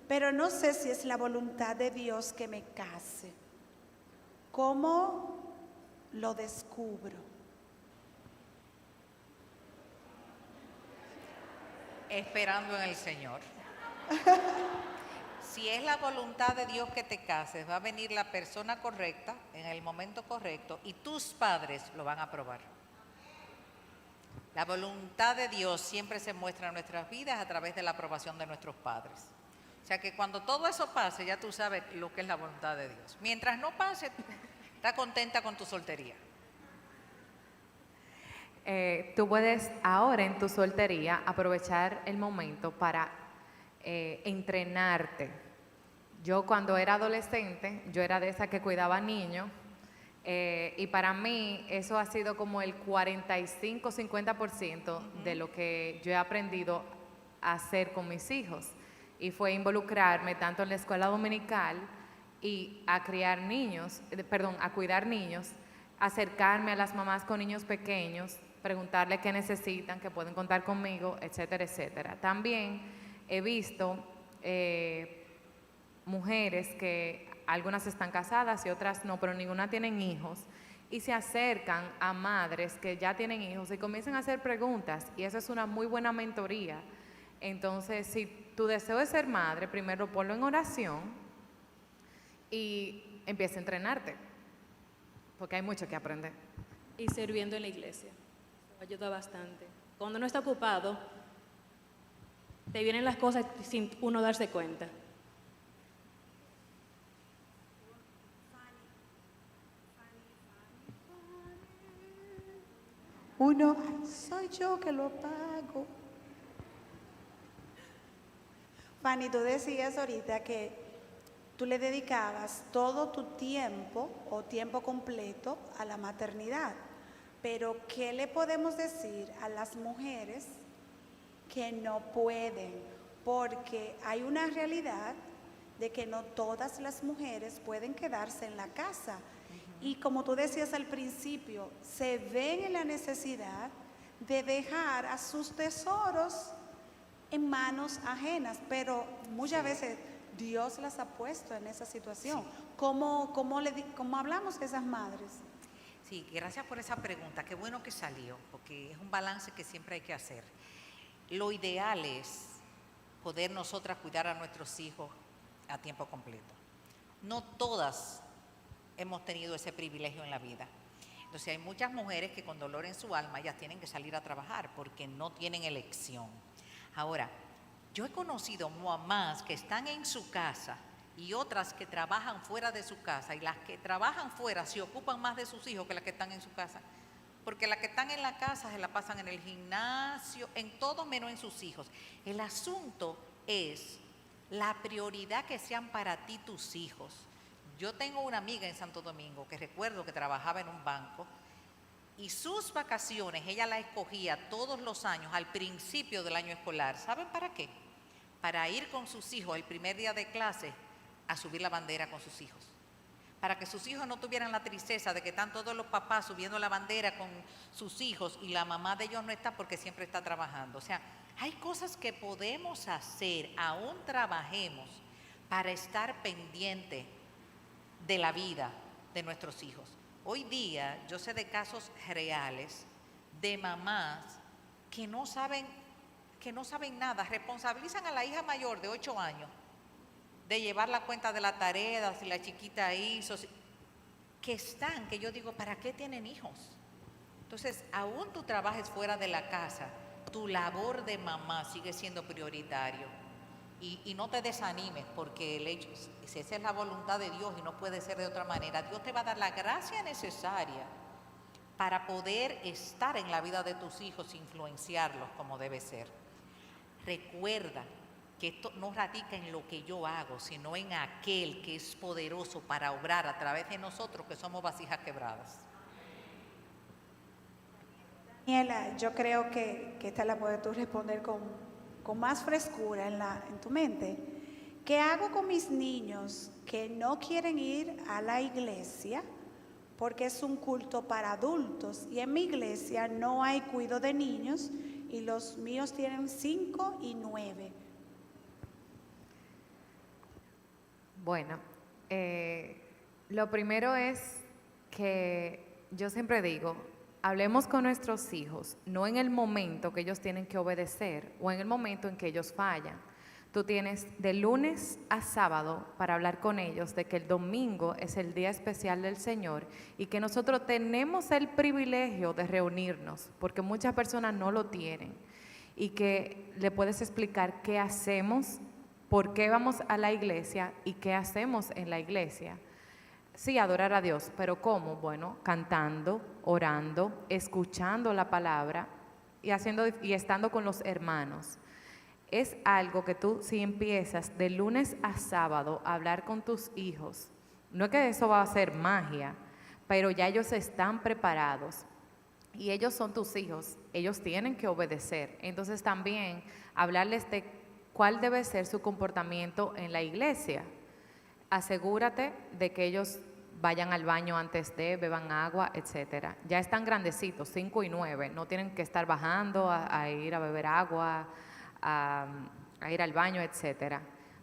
pero no sé si es la voluntad de Dios que me case. ¿Cómo lo descubro? Esperando en el Señor. Si es la voluntad de Dios que te cases, va a venir la persona correcta en el momento correcto y tus padres lo van a aprobar. La voluntad de Dios siempre se muestra en nuestras vidas a través de la aprobación de nuestros padres. O sea que cuando todo eso pase, ya tú sabes lo que es la voluntad de Dios. Mientras no pase, está contenta con tu soltería. Tú puedes ahora en tu soltería aprovechar el momento para entrenarte. Yo cuando era adolescente, yo era de esa que cuidaba niños y para mí eso ha sido como el 45-50% de lo que yo he aprendido a hacer con mis hijos. Y fue involucrarme tanto en la escuela dominical y a cuidar niños, acercarme a las mamás con niños pequeños, preguntarle qué necesitan, que pueden contar conmigo, etcétera, etcétera. También he visto mujeres que algunas están casadas y otras no, pero ninguna tienen hijos, y se acercan a madres que ya tienen hijos y comienzan a hacer preguntas, y eso es una muy buena mentoría. Entonces, si tu deseo es ser madre, primero ponlo en oración y empieza a entrenarte, porque hay mucho que aprender. Y sirviendo en la iglesia, eso ayuda bastante. Cuando uno está ocupado, te vienen las cosas sin uno darse cuenta. Uno, soy yo que lo pago. Fanny, tú decías ahorita que tú le dedicabas todo tu tiempo o tiempo completo a la maternidad, pero ¿qué le podemos decir a las mujeres que no pueden? Porque hay una realidad de que no todas las mujeres pueden quedarse en la casa. Y como tú decías al principio, se ven en la necesidad de dejar a sus tesoros en manos ajenas, pero muchas veces Dios las ha puesto en esa situación. ¿Cómo hablamos de esas madres? Sí, gracias por esa pregunta. Qué bueno que salió, porque es un balance que siempre hay que hacer. Lo ideal es poder nosotras cuidar a nuestros hijos a tiempo completo. No todas hemos tenido ese privilegio en la vida. Entonces hay muchas mujeres que con dolor en su alma ellas tienen que salir a trabajar porque no tienen elección. Ahora, yo he conocido mamás que están en su casa y otras que trabajan fuera de su casa, y las que trabajan fuera se ocupan más de sus hijos que las que están en su casa, porque las que están en la casa se la pasan en el gimnasio, en todo menos en sus hijos. El asunto es la prioridad que sean para ti tus hijos. Yo tengo una amiga en Santo Domingo que recuerdo que trabajaba en un banco y sus vacaciones ella las escogía todos los años al principio del año escolar. ¿Saben para qué? Para ir con sus hijos el primer día de clase a subir la bandera con sus hijos. Para que sus hijos no tuvieran la tristeza de que están todos los papás subiendo la bandera con sus hijos y la mamá de ellos no está porque siempre está trabajando. O sea, hay cosas que podemos hacer, aún trabajemos, para estar pendiente de la vida de nuestros hijos. Hoy día yo sé de casos reales de mamás que no saben nada, responsabilizan a la hija mayor de 8 años de llevar la cuenta de la tarea, si la chiquita hizo, que yo digo, ¿para qué tienen hijos? Entonces, aún tú trabajes fuera de la casa, tu labor de mamá sigue siendo prioritario. Y no te desanimes, porque el hecho, si esa es la voluntad de Dios y no puede ser de otra manera, Dios te va a dar la gracia necesaria para poder estar en la vida de tus hijos, influenciarlos como debe ser. Recuerda que esto no radica en lo que yo hago, sino en aquel que es poderoso para obrar a través de nosotros, que somos vasijas quebradas. Daniela, yo creo que esta la puedes tú responder con más frescura en tu mente. ¿Qué hago con mis niños que no quieren ir a la iglesia porque es un culto para adultos y en mi iglesia no hay cuidado de niños y los míos tienen 5 y 9? Bueno, lo primero es que yo siempre digo, hablemos con nuestros hijos, no en el momento que ellos tienen que obedecer o en el momento en que ellos fallan. Tú tienes de lunes a sábado para hablar con ellos de que el domingo es el día especial del Señor y que nosotros tenemos el privilegio de reunirnos, porque muchas personas no lo tienen, y que le puedes explicar qué hacemos, por qué vamos a la iglesia y qué hacemos en la iglesia. Sí, adorar a Dios, pero ¿cómo? Bueno, cantando, orando, escuchando la palabra y estando con los hermanos. Es algo que tú, si empiezas de lunes a sábado a hablar con tus hijos, no es que eso va a ser magia, pero ya ellos están preparados y ellos son tus hijos, ellos tienen que obedecer. Entonces también hablarles de cuál debe ser su comportamiento en la iglesia. Asegúrate de que ellos vayan al baño antes de, beban agua, etcétera. Ya están grandecitos, 5 y 9, no tienen que estar bajando a ir a beber agua, a ir al baño, etcétera.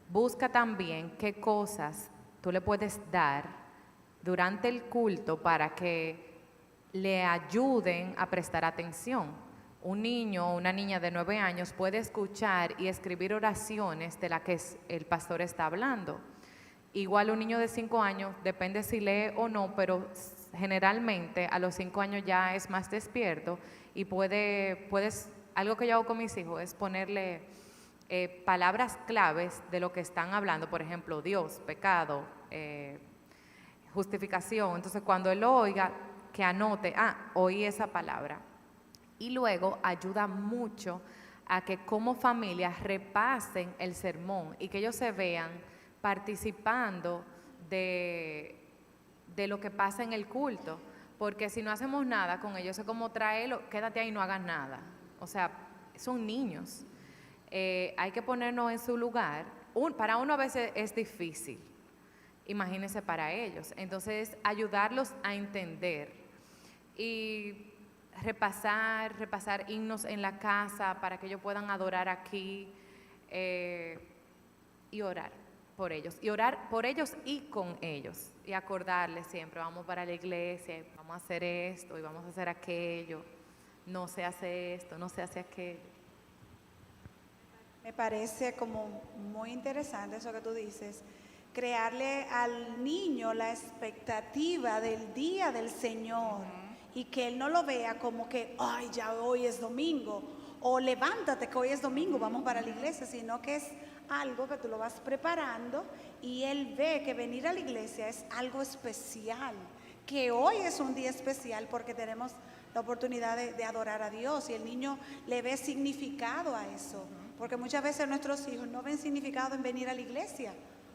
Busca también qué cosas tú le puedes dar durante el culto para que le ayuden a prestar atención. Un niño o una niña de 9 años puede escuchar y escribir oraciones de las que el pastor está hablando. Igual un niño de 5 años, depende si lee o no, pero generalmente a los 5 años ya es más despierto y puedes, algo que yo hago con mis hijos es ponerle palabras claves de lo que están hablando, por ejemplo, Dios, pecado, justificación. Entonces cuando él lo oiga, que anote, oí esa palabra. Y luego ayuda mucho a que como familia repasen el sermón y que ellos se vean participando de lo que pasa en el culto, porque si no hacemos nada con ellos es como tráelo, quédate ahí y no hagas nada. O sea, son niños. Hay que ponernos en su lugar. Para uno a veces es difícil, imagínense para ellos. Entonces, ayudarlos a entender y repasar himnos en la casa para que ellos puedan adorar aquí y orar. por ellos y orar por ellos y con ellos y acordarles siempre, vamos para la iglesia, vamos a hacer esto y vamos a hacer aquello, no se hace esto, no se hace aquello. Me parece como muy interesante eso que tú dices, crearle al niño la expectativa del día del Señor y que él no lo vea como que, ay, ya hoy es domingo, o levántate que hoy es domingo, vamos para la iglesia, sino que es algo que tú lo vas preparando y él ve que venir a la iglesia es algo especial, que hoy es un día especial porque tenemos la oportunidad de adorar a Dios y el niño le ve significado a eso, porque muchas veces nuestros hijos no ven significado en venir a la iglesia,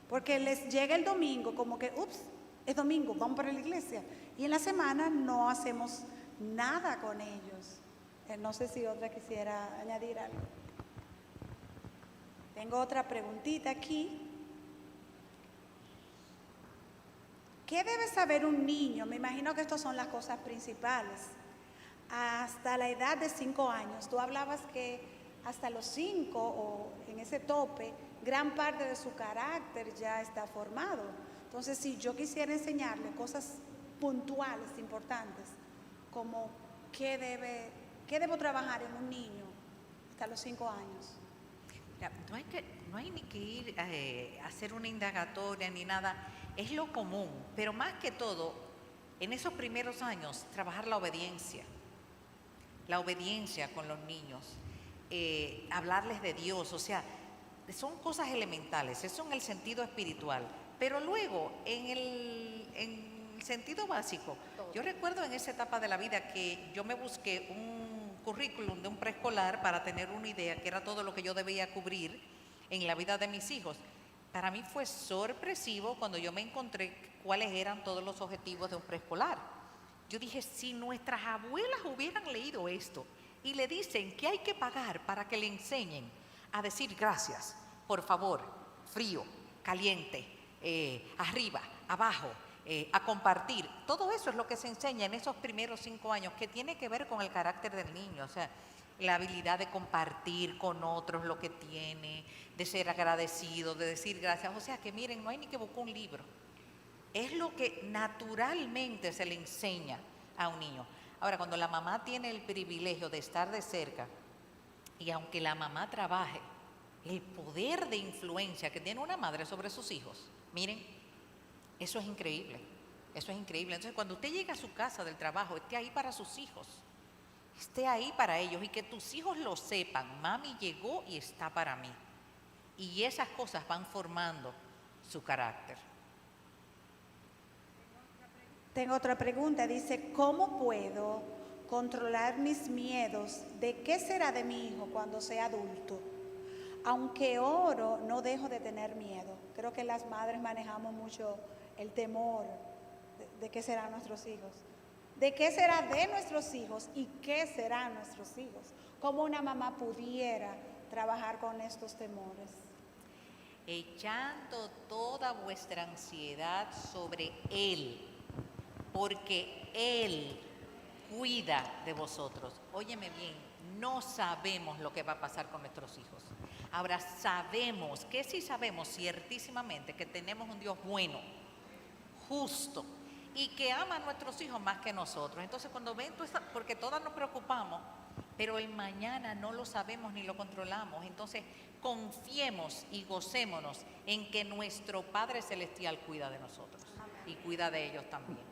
porque les llega el domingo como que, ups, es domingo, vamos para la iglesia, y en la semana no hacemos nada con ellos. No sé si otra quisiera añadir algo. Tengo otra preguntita aquí. ¿Qué debe saber un niño? Me imagino que estas son las cosas principales. Hasta la edad de 5 años. Tú hablabas que hasta los 5 o en ese tope, gran parte de su carácter ya está formado. Entonces, si yo quisiera enseñarle cosas puntuales, importantes, como qué debo trabajar en un niño hasta los 5 años. Mira, no hay ni que ir a hacer una indagatoria ni nada, es lo común, pero más que todo, en esos primeros años, trabajar la obediencia con los niños, hablarles de Dios, o sea, son cosas elementales, eso en el sentido espiritual, pero luego en el sentido básico, yo recuerdo en esa etapa de la vida que yo me busqué un currículum de un preescolar para tener una idea, que era todo lo que yo debía cubrir en la vida de mis hijos. Para mí fue sorpresivo cuando yo me encontré cuáles eran todos los objetivos de un preescolar. Yo dije, si nuestras abuelas hubieran leído esto y le dicen que hay que pagar para que le enseñen a decir gracias, por favor, frío, caliente, arriba, abajo, a compartir. Todo eso es lo que se enseña en esos primeros 5 años, que tiene que ver con el carácter del niño, o sea, la habilidad de compartir con otros lo que tiene, de ser agradecido, de decir gracias. O sea, que miren, no hay ni que buscar un libro. Es lo que naturalmente se le enseña a un niño. Ahora, cuando la mamá tiene el privilegio de estar de cerca, y aunque la mamá trabaje, el poder de influencia que tiene una madre sobre sus hijos, miren, eso es increíble, eso es increíble. Entonces, cuando usted llega a su casa del trabajo, esté ahí para sus hijos, esté ahí para ellos y que tus hijos lo sepan, mami llegó y está para mí. Y esas cosas van formando su carácter. Tengo otra pregunta, dice, ¿cómo puedo controlar mis miedos de qué será de mi hijo cuando sea adulto? Aunque oro, no dejo de tener miedo. Creo que las madres manejamos mucho el temor de qué serán nuestros hijos. ¿De qué será de nuestros hijos y qué serán nuestros hijos? ¿Cómo una mamá pudiera trabajar con estos temores? Echando toda vuestra ansiedad sobre Él, porque Él cuida de vosotros. Óyeme bien, no sabemos lo que va a pasar con nuestros hijos. Ahora sabemos, que sí sabemos ciertísimamente que tenemos un Dios bueno, justo, y que ama a nuestros hijos más que nosotros. Entonces cuando ven, porque todas nos preocupamos, pero el mañana no lo sabemos ni lo controlamos. Entonces confiemos y gocémonos en que nuestro Padre Celestial cuida de nosotros y cuida de ellos también.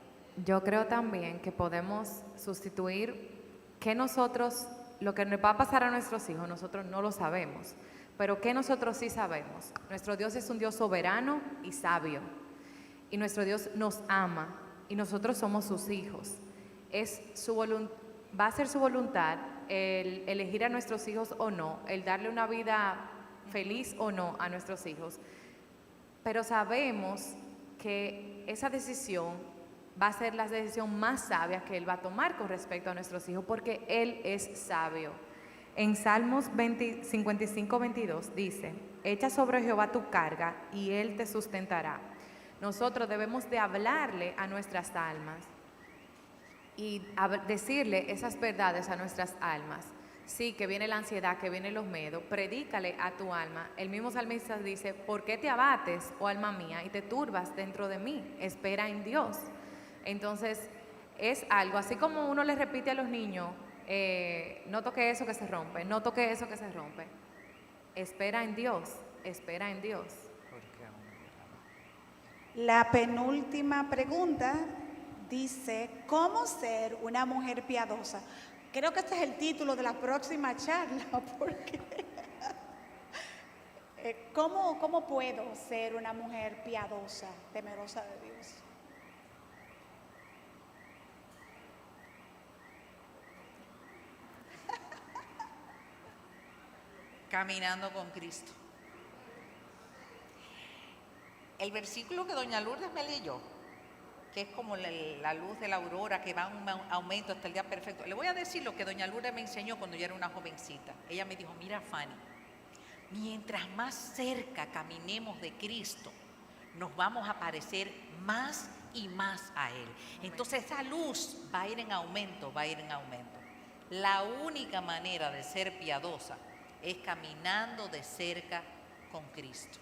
Yo creo también que podemos sustituir que nosotros, lo que nos va a pasar a nuestros hijos, nosotros no lo sabemos, pero que nosotros sí sabemos. Nuestro Dios es un Dios soberano y sabio, y nuestro Dios nos ama, y nosotros somos sus hijos. Va a ser su voluntad el elegir a nuestros hijos o no, el darle una vida feliz o no a nuestros hijos, pero sabemos que esa decisión va a ser la decisión más sabia que Él va a tomar con respecto a nuestros hijos, porque Él es sabio. En Salmos 55, 22 dice, echa sobre Jehová tu carga y Él te sustentará. Nosotros debemos de hablarle a nuestras almas y decirle esas verdades a nuestras almas. Sí, que viene la ansiedad, que vienen los miedos. Predícale a tu alma. El mismo salmista dice, ¿por qué te abates, oh alma mía, y te turbas dentro de mí? Espera en Dios. Entonces, es algo, así como uno le repite a los niños, no toque eso que se rompe, no toque eso que se rompe. Espera en Dios, espera en Dios. La penúltima pregunta dice, ¿cómo ser una mujer piadosa? Creo que este es el título de la próxima charla, porque ¿cómo puedo ser una mujer piadosa, temerosa de Dios? Caminando con Cristo. El versículo que doña Lourdes me leyó, que es como la luz de la aurora que va en un aumento hasta el día perfecto. Le voy a decir lo que doña Lourdes me enseñó cuando yo era una jovencita. Ella me dijo, mira Fanny, mientras más cerca caminemos de Cristo, nos vamos a parecer más y más a Él. Entonces esa luz va a ir en aumento, va a ir en aumento. La única manera de ser piadosa es caminando de cerca con Cristo.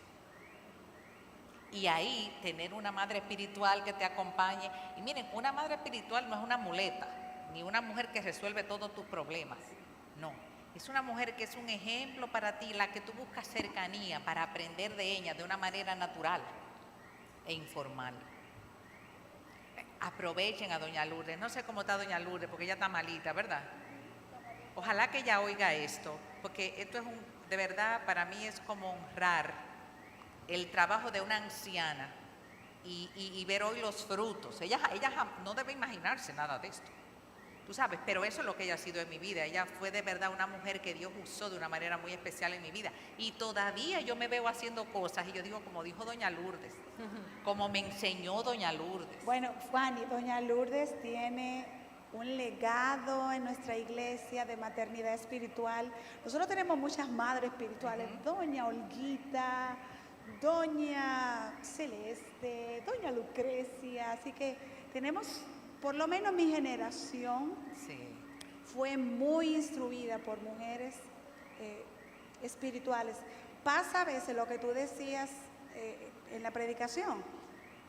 Y ahí tener una madre espiritual que te acompañe. Y miren, una madre espiritual no es una muleta, ni una mujer que resuelve todos tus problemas. No, es una mujer que es un ejemplo para ti, la que tú buscas cercanía para aprender de ella de una manera natural e informal. Aprovechen a doña Lourdes. No sé cómo está doña Lourdes, porque ella está malita, ¿verdad? Ojalá que ella oiga esto, porque esto es de verdad, para mí es como honrar el trabajo de una anciana y ver hoy los frutos. Ella no debe imaginarse nada de esto, tú sabes, pero eso es lo que ella ha sido en mi vida. Ella fue de verdad una mujer que Dios usó de una manera muy especial en mi vida, y todavía yo me veo haciendo cosas y yo digo, como dijo doña Lourdes, como me enseñó doña Lourdes. Bueno, Fanny, doña Lourdes tiene un legado en nuestra iglesia de maternidad espiritual. Nosotros tenemos muchas madres espirituales, doña Olguita, doña Celeste, doña Lucrecia, así que tenemos, por lo menos mi generación fue muy instruida por mujeres espirituales. Pasa a veces lo que tú decías en la predicación,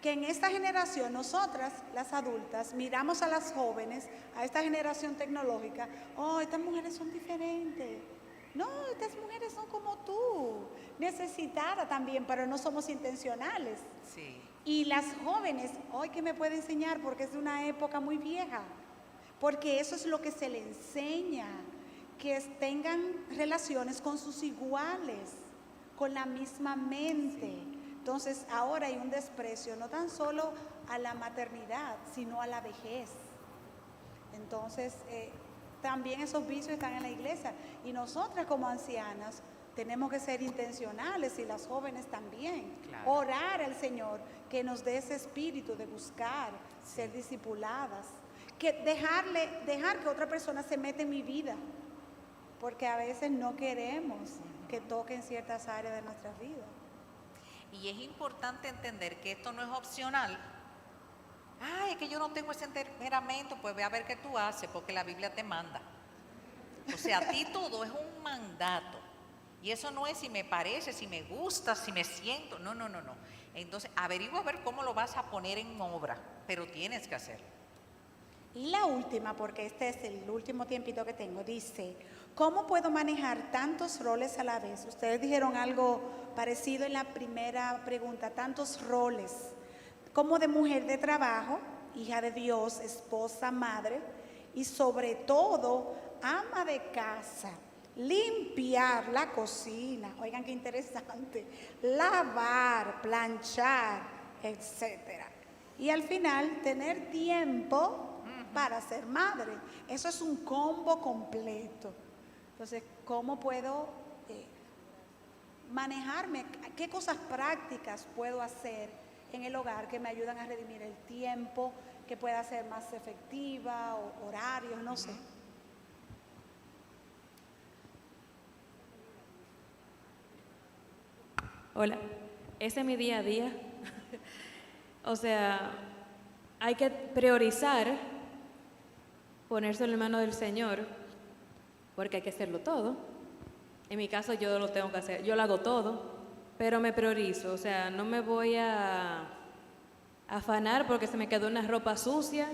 que en esta generación nosotras, las adultas, miramos a las jóvenes, a esta generación tecnológica, oh, estas mujeres son diferentes. No, estas mujeres son como tú, necesitadas también, pero no somos intencionales. Sí. Y las jóvenes, hoy que me puede enseñar, porque es de una época muy vieja, porque eso es lo que se le enseña, que tengan relaciones con sus iguales, con la misma mente. Sí. Entonces ahora hay un desprecio, no tan solo a la maternidad, sino a la vejez. Entonces, también esos vicios están en la iglesia, y nosotras como ancianas tenemos que ser intencionales, y las jóvenes también. Claro. Orar al Señor que nos dé ese espíritu de buscar, ser discipuladas, que dejar que otra persona se meta en mi vida, porque a veces no queremos que toquen ciertas áreas de nuestras vidas. Y es importante entender que esto no es opcional. Ay, es que yo no tengo ese temperamento, pues ve a ver qué tú haces, porque la Biblia te manda. O sea, a ti todo es un mandato. Y eso no es si me parece, si me gusta, si me siento. No. Entonces, averigua a ver cómo lo vas a poner en obra, pero tienes que hacerlo. Y la última, porque este es el último tiempito que tengo, dice, ¿cómo puedo manejar tantos roles a la vez? Ustedes dijeron algo parecido en la primera pregunta, tantos roles, como de mujer de trabajo, hija de Dios, esposa, madre, y sobre todo, ama de casa, limpiar la cocina, oigan qué interesante, lavar, planchar, etcétera. Y al final, tener tiempo para ser madre. Eso es un combo completo. Entonces, ¿cómo puedo manejarme? ¿Qué cosas prácticas puedo hacer en el hogar que me ayudan a redimir el tiempo, que pueda ser más efectiva, o horarios, no sé? Hola, ese es mi día a día. O sea, hay que priorizar, ponérselo en manos del Señor porque hay que hacerlo todo. En mi caso yo lo tengo que hacer, yo lo hago todo, pero me priorizo, o sea, no me voy a afanar porque se me quedó una ropa sucia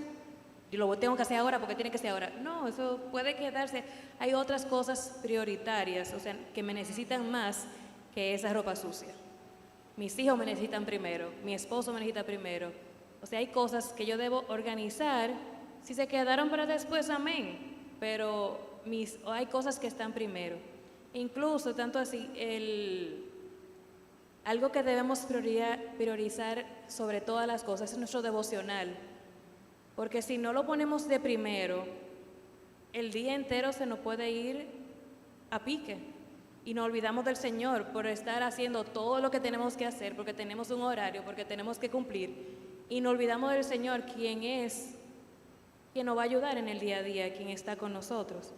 y lo tengo que hacer ahora porque tiene que ser ahora. No, eso puede quedarse. Hay otras cosas prioritarias, o sea, que me necesitan más que esa ropa sucia. Mis hijos me necesitan primero, mi esposo me necesita primero. O sea, hay cosas que yo debo organizar. Si se quedaron para después, amén. Pero hay cosas que están primero. Incluso, tanto así, algo que debemos priorizar sobre todas las cosas es nuestro devocional. Porque si no lo ponemos de primero, el día entero se nos puede ir a pique. Y nos olvidamos del Señor por estar haciendo todo lo que tenemos que hacer, porque tenemos un horario, porque tenemos que cumplir. Y nos olvidamos del Señor, quien nos va a ayudar en el día a día, quien está con nosotros.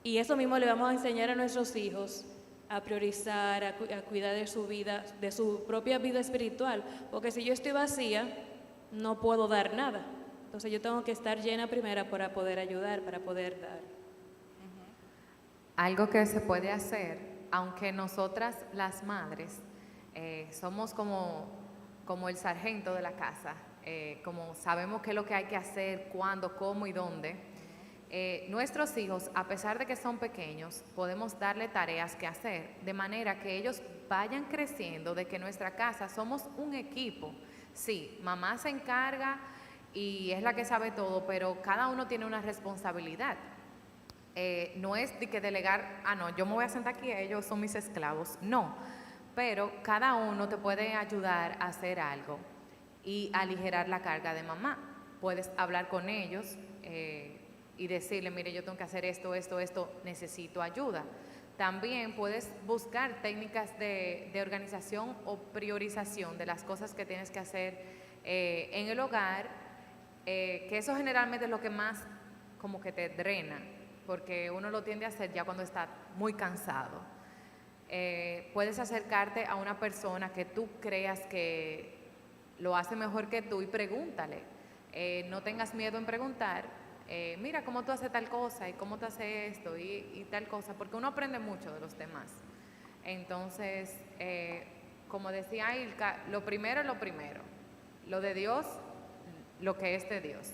Y eso mismo le vamos a enseñar a nuestros hijos, a priorizar, a cuidar de su vida, de su propia vida espiritual. Porque si yo estoy vacía, no puedo dar nada. Entonces yo tengo que estar llena primero para poder ayudar, para poder dar. Algo que se puede hacer, aunque nosotras las madres somos como el sargento de la casa, como sabemos qué es lo que hay que hacer, cuándo, cómo y dónde, nuestros hijos, a pesar de que son pequeños, podemos darle tareas que hacer, de manera que ellos vayan creciendo de que en nuestra casa somos un equipo. Sí, mamá se encarga y es la que sabe todo, pero cada uno tiene una responsabilidad. No es de que delegar, no, yo me voy a sentar aquí, ellos son mis esclavos, no, pero cada uno te puede ayudar a hacer algo y aligerar la carga de mamá. Puedes hablar con ellos y decirle, mire, yo tengo que hacer esto, necesito ayuda. También puedes buscar técnicas de organización o priorización de las cosas que tienes que hacer en el hogar, que eso generalmente es lo que más como que te drena, porque uno lo tiende a hacer ya cuando está muy cansado. Puedes acercarte a una persona que tú creas que lo hace mejor que tú y pregúntale. No tengas miedo en preguntar, mira cómo tú haces tal cosa y cómo tú haces esto y tal cosa, porque uno aprende mucho de los demás. Entonces, como decía Ilka, lo primero es lo primero, lo de Dios, lo que es de Dios.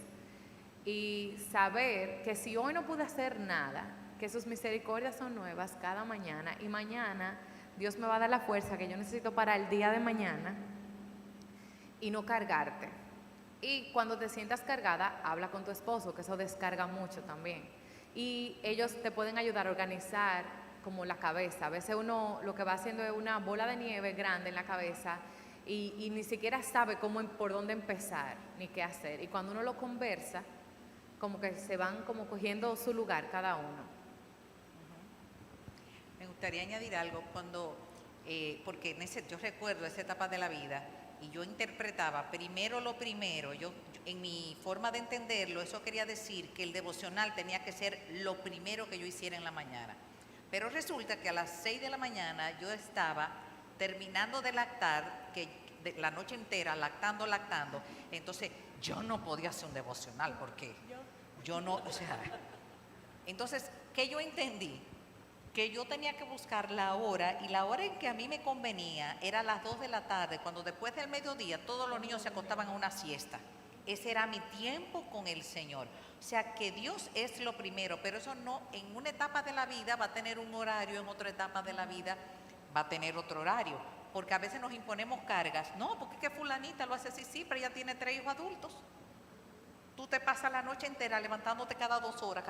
Y saber que si hoy no pude hacer nada, que sus misericordias son nuevas cada mañana y mañana Dios me va a dar la fuerza que yo necesito para el día de mañana y no cargarte. Y cuando te sientas cargada, habla con tu esposo, que eso descarga mucho también. Y ellos te pueden ayudar a organizar como la cabeza. A veces uno lo que va haciendo es una bola de nieve grande en la cabeza y ni siquiera sabe por dónde empezar ni qué hacer. Y cuando uno lo conversa, como que se van como cogiendo su lugar cada uno. Me gustaría añadir algo porque yo recuerdo esa etapa de la vida y yo interpretaba primero lo primero. Yo en mi forma de entenderlo, eso quería decir que el devocional tenía que ser lo primero que yo hiciera en la mañana. Pero resulta que a las 6 de la mañana yo estaba terminando de lactar, la noche entera lactando, entonces yo no podía hacer un devocional porque yo no, entonces, ¿qué yo entendí? Que yo tenía que buscar la hora, y la hora en que a mí me convenía era las 2 de la tarde, cuando después del mediodía todos los niños se acostaban a una siesta. Ese era mi tiempo con el Señor. O sea, que Dios es lo primero, pero eso no, en una etapa de la vida va a tener un horario, en otra etapa de la vida va a tener otro horario. Porque a veces nos imponemos cargas. No, porque es que fulanita lo hace así, sí, pero ella tiene 3 hijos adultos. Tú te pasas la noche entera levantándote cada 2 horas.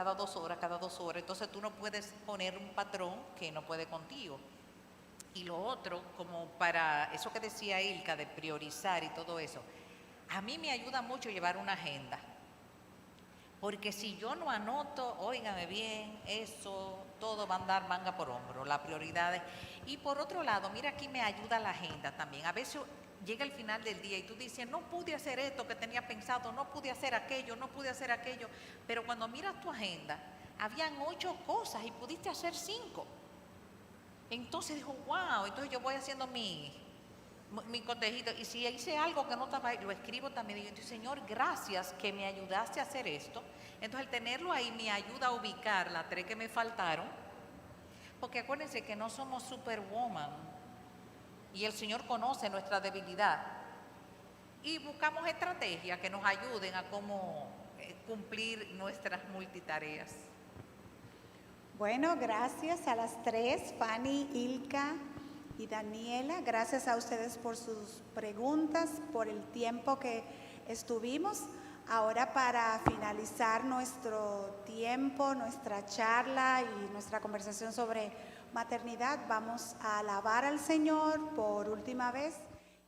Entonces tú no puedes poner un patrón que no puede contigo. Y lo otro, como para eso que decía Ilka, de priorizar y todo eso, a mí me ayuda mucho llevar una agenda. Porque si yo no anoto, óigame bien, eso todo va a andar manga por hombro, las prioridades. Y por otro lado, mira, aquí me ayuda la agenda también. A veces llega el final del día y tú dices, no pude hacer esto que tenía pensado, no pude hacer aquello, pero cuando miras tu agenda, habían 8 cosas y pudiste hacer 5. Entonces dijo, wow, entonces yo voy haciendo mi cotejito, y si hice algo que no estaba ahí, lo escribo también, y digo, Señor, gracias que me ayudaste a hacer esto. Entonces el tenerlo ahí me ayuda a ubicar las 3 que me faltaron Porque acuérdense que no somos superwoman y el Señor conoce nuestra debilidad. Y buscamos estrategias que nos ayuden a cómo cumplir nuestras multitareas. Bueno, gracias a las tres, Fanny, Ilka y Daniela. Gracias a ustedes por sus preguntas, por el tiempo que estuvimos. Ahora, para finalizar nuestro tiempo, nuestra charla y nuestra conversación sobre maternidad, vamos a alabar al Señor por última vez.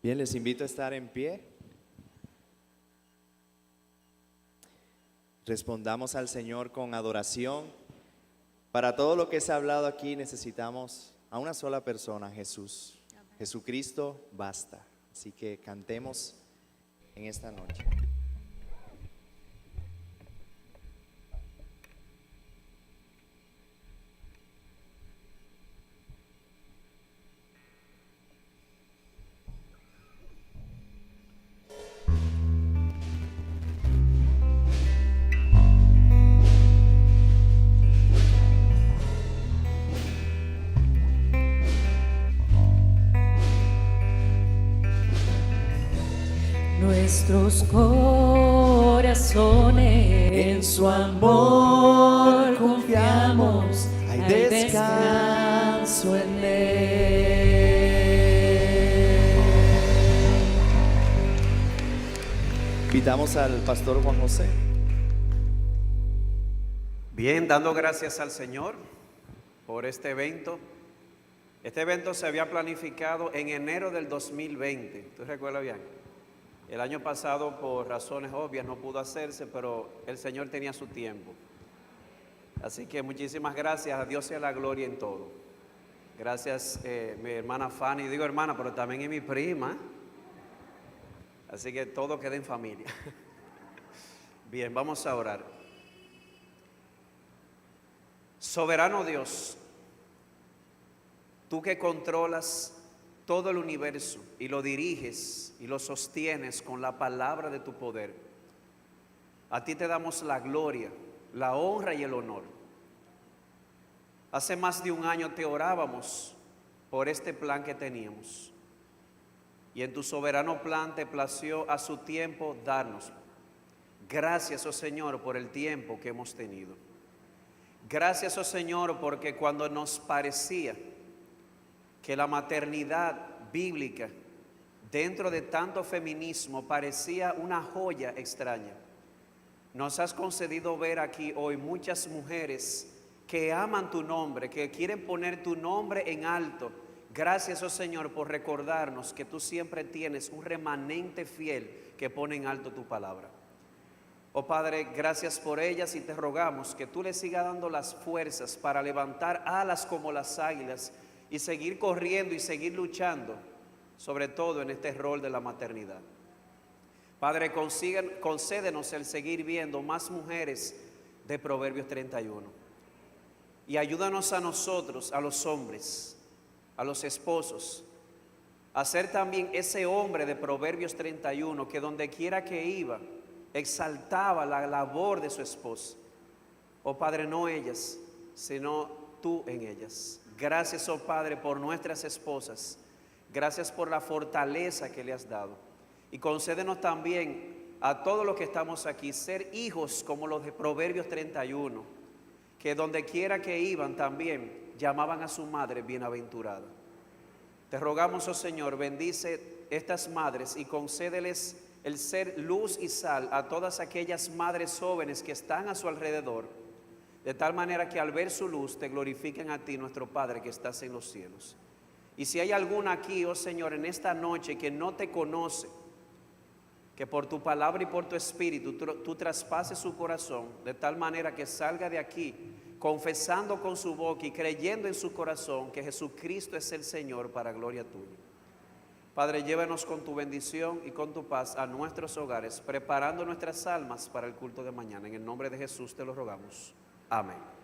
Bien, les invito a estar en pie. Respondamos al Señor con adoración. Para todo lo que se ha hablado aquí necesitamos a una sola persona, Jesús. Jesucristo basta. Así que cantemos en esta noche. Nuestros corazones en su amor confiamos, hay descanso en él. Invitamos al pastor Juan José. Bien, dando gracias al Señor por este evento. Este evento se había planificado en enero del 2020. ¿Tú recuerdas bien? El año pasado, por razones obvias, no pudo hacerse, pero el Señor tenía su tiempo. Así que muchísimas gracias, a Dios sea la gloria en todo. Gracias, mi hermana Fanny, digo hermana, pero también es mi prima. Así que todo queda en familia. Bien, vamos a orar. Soberano Dios, tú que controlas todo el universo y lo diriges y lo sostienes con la palabra de tu poder. A ti te damos la gloria, la honra y el honor. Hace más de un año te orábamos por este plan que teníamos. Y en tu soberano plan te plació a su tiempo darnos. Gracias, oh Señor, por el tiempo que hemos tenido. Gracias, oh Señor, porque cuando nos parecía que la maternidad bíblica, dentro de tanto feminismo, parecía una joya extraña, nos has concedido ver aquí hoy muchas mujeres que aman tu nombre, que quieren poner tu nombre en alto. Gracias, oh Señor, por recordarnos que tú siempre tienes un remanente fiel que pone en alto tu palabra. Oh Padre, gracias por ellas y te rogamos que tú les sigas dando las fuerzas para levantar alas como las águilas y seguir corriendo y seguir luchando, sobre todo en este rol de la maternidad. Padre, concédenos el seguir viendo más mujeres de Proverbios 31. Y ayúdanos a nosotros, a los hombres, a los esposos, a ser también ese hombre de Proverbios 31 que donde quiera que iba, exaltaba la labor de su esposa. Oh Padre, no ellas, sino tú en ellas. Gracias, oh Padre, por nuestras esposas. Gracias por la fortaleza que le has dado. Y concédenos también a todos los que estamos aquí ser hijos como los de Proverbios 31, que donde quiera que iban también llamaban a su madre bienaventurada. Te rogamos, oh Señor, bendice estas madres y concédeles el ser luz y sal a todas aquellas madres jóvenes que están a su alrededor, de tal manera que al ver su luz te glorifiquen a ti, nuestro Padre que estás en los cielos. Y si hay alguna aquí, oh Señor, en esta noche que no te conoce, que por tu palabra y por tu espíritu tú traspases su corazón, de tal manera que salga de aquí confesando con su boca y creyendo en su corazón que Jesucristo es el Señor para gloria tuya. Padre, llévanos con tu bendición y con tu paz a nuestros hogares, preparando nuestras almas para el culto de mañana. En el nombre de Jesús te lo rogamos. Amén.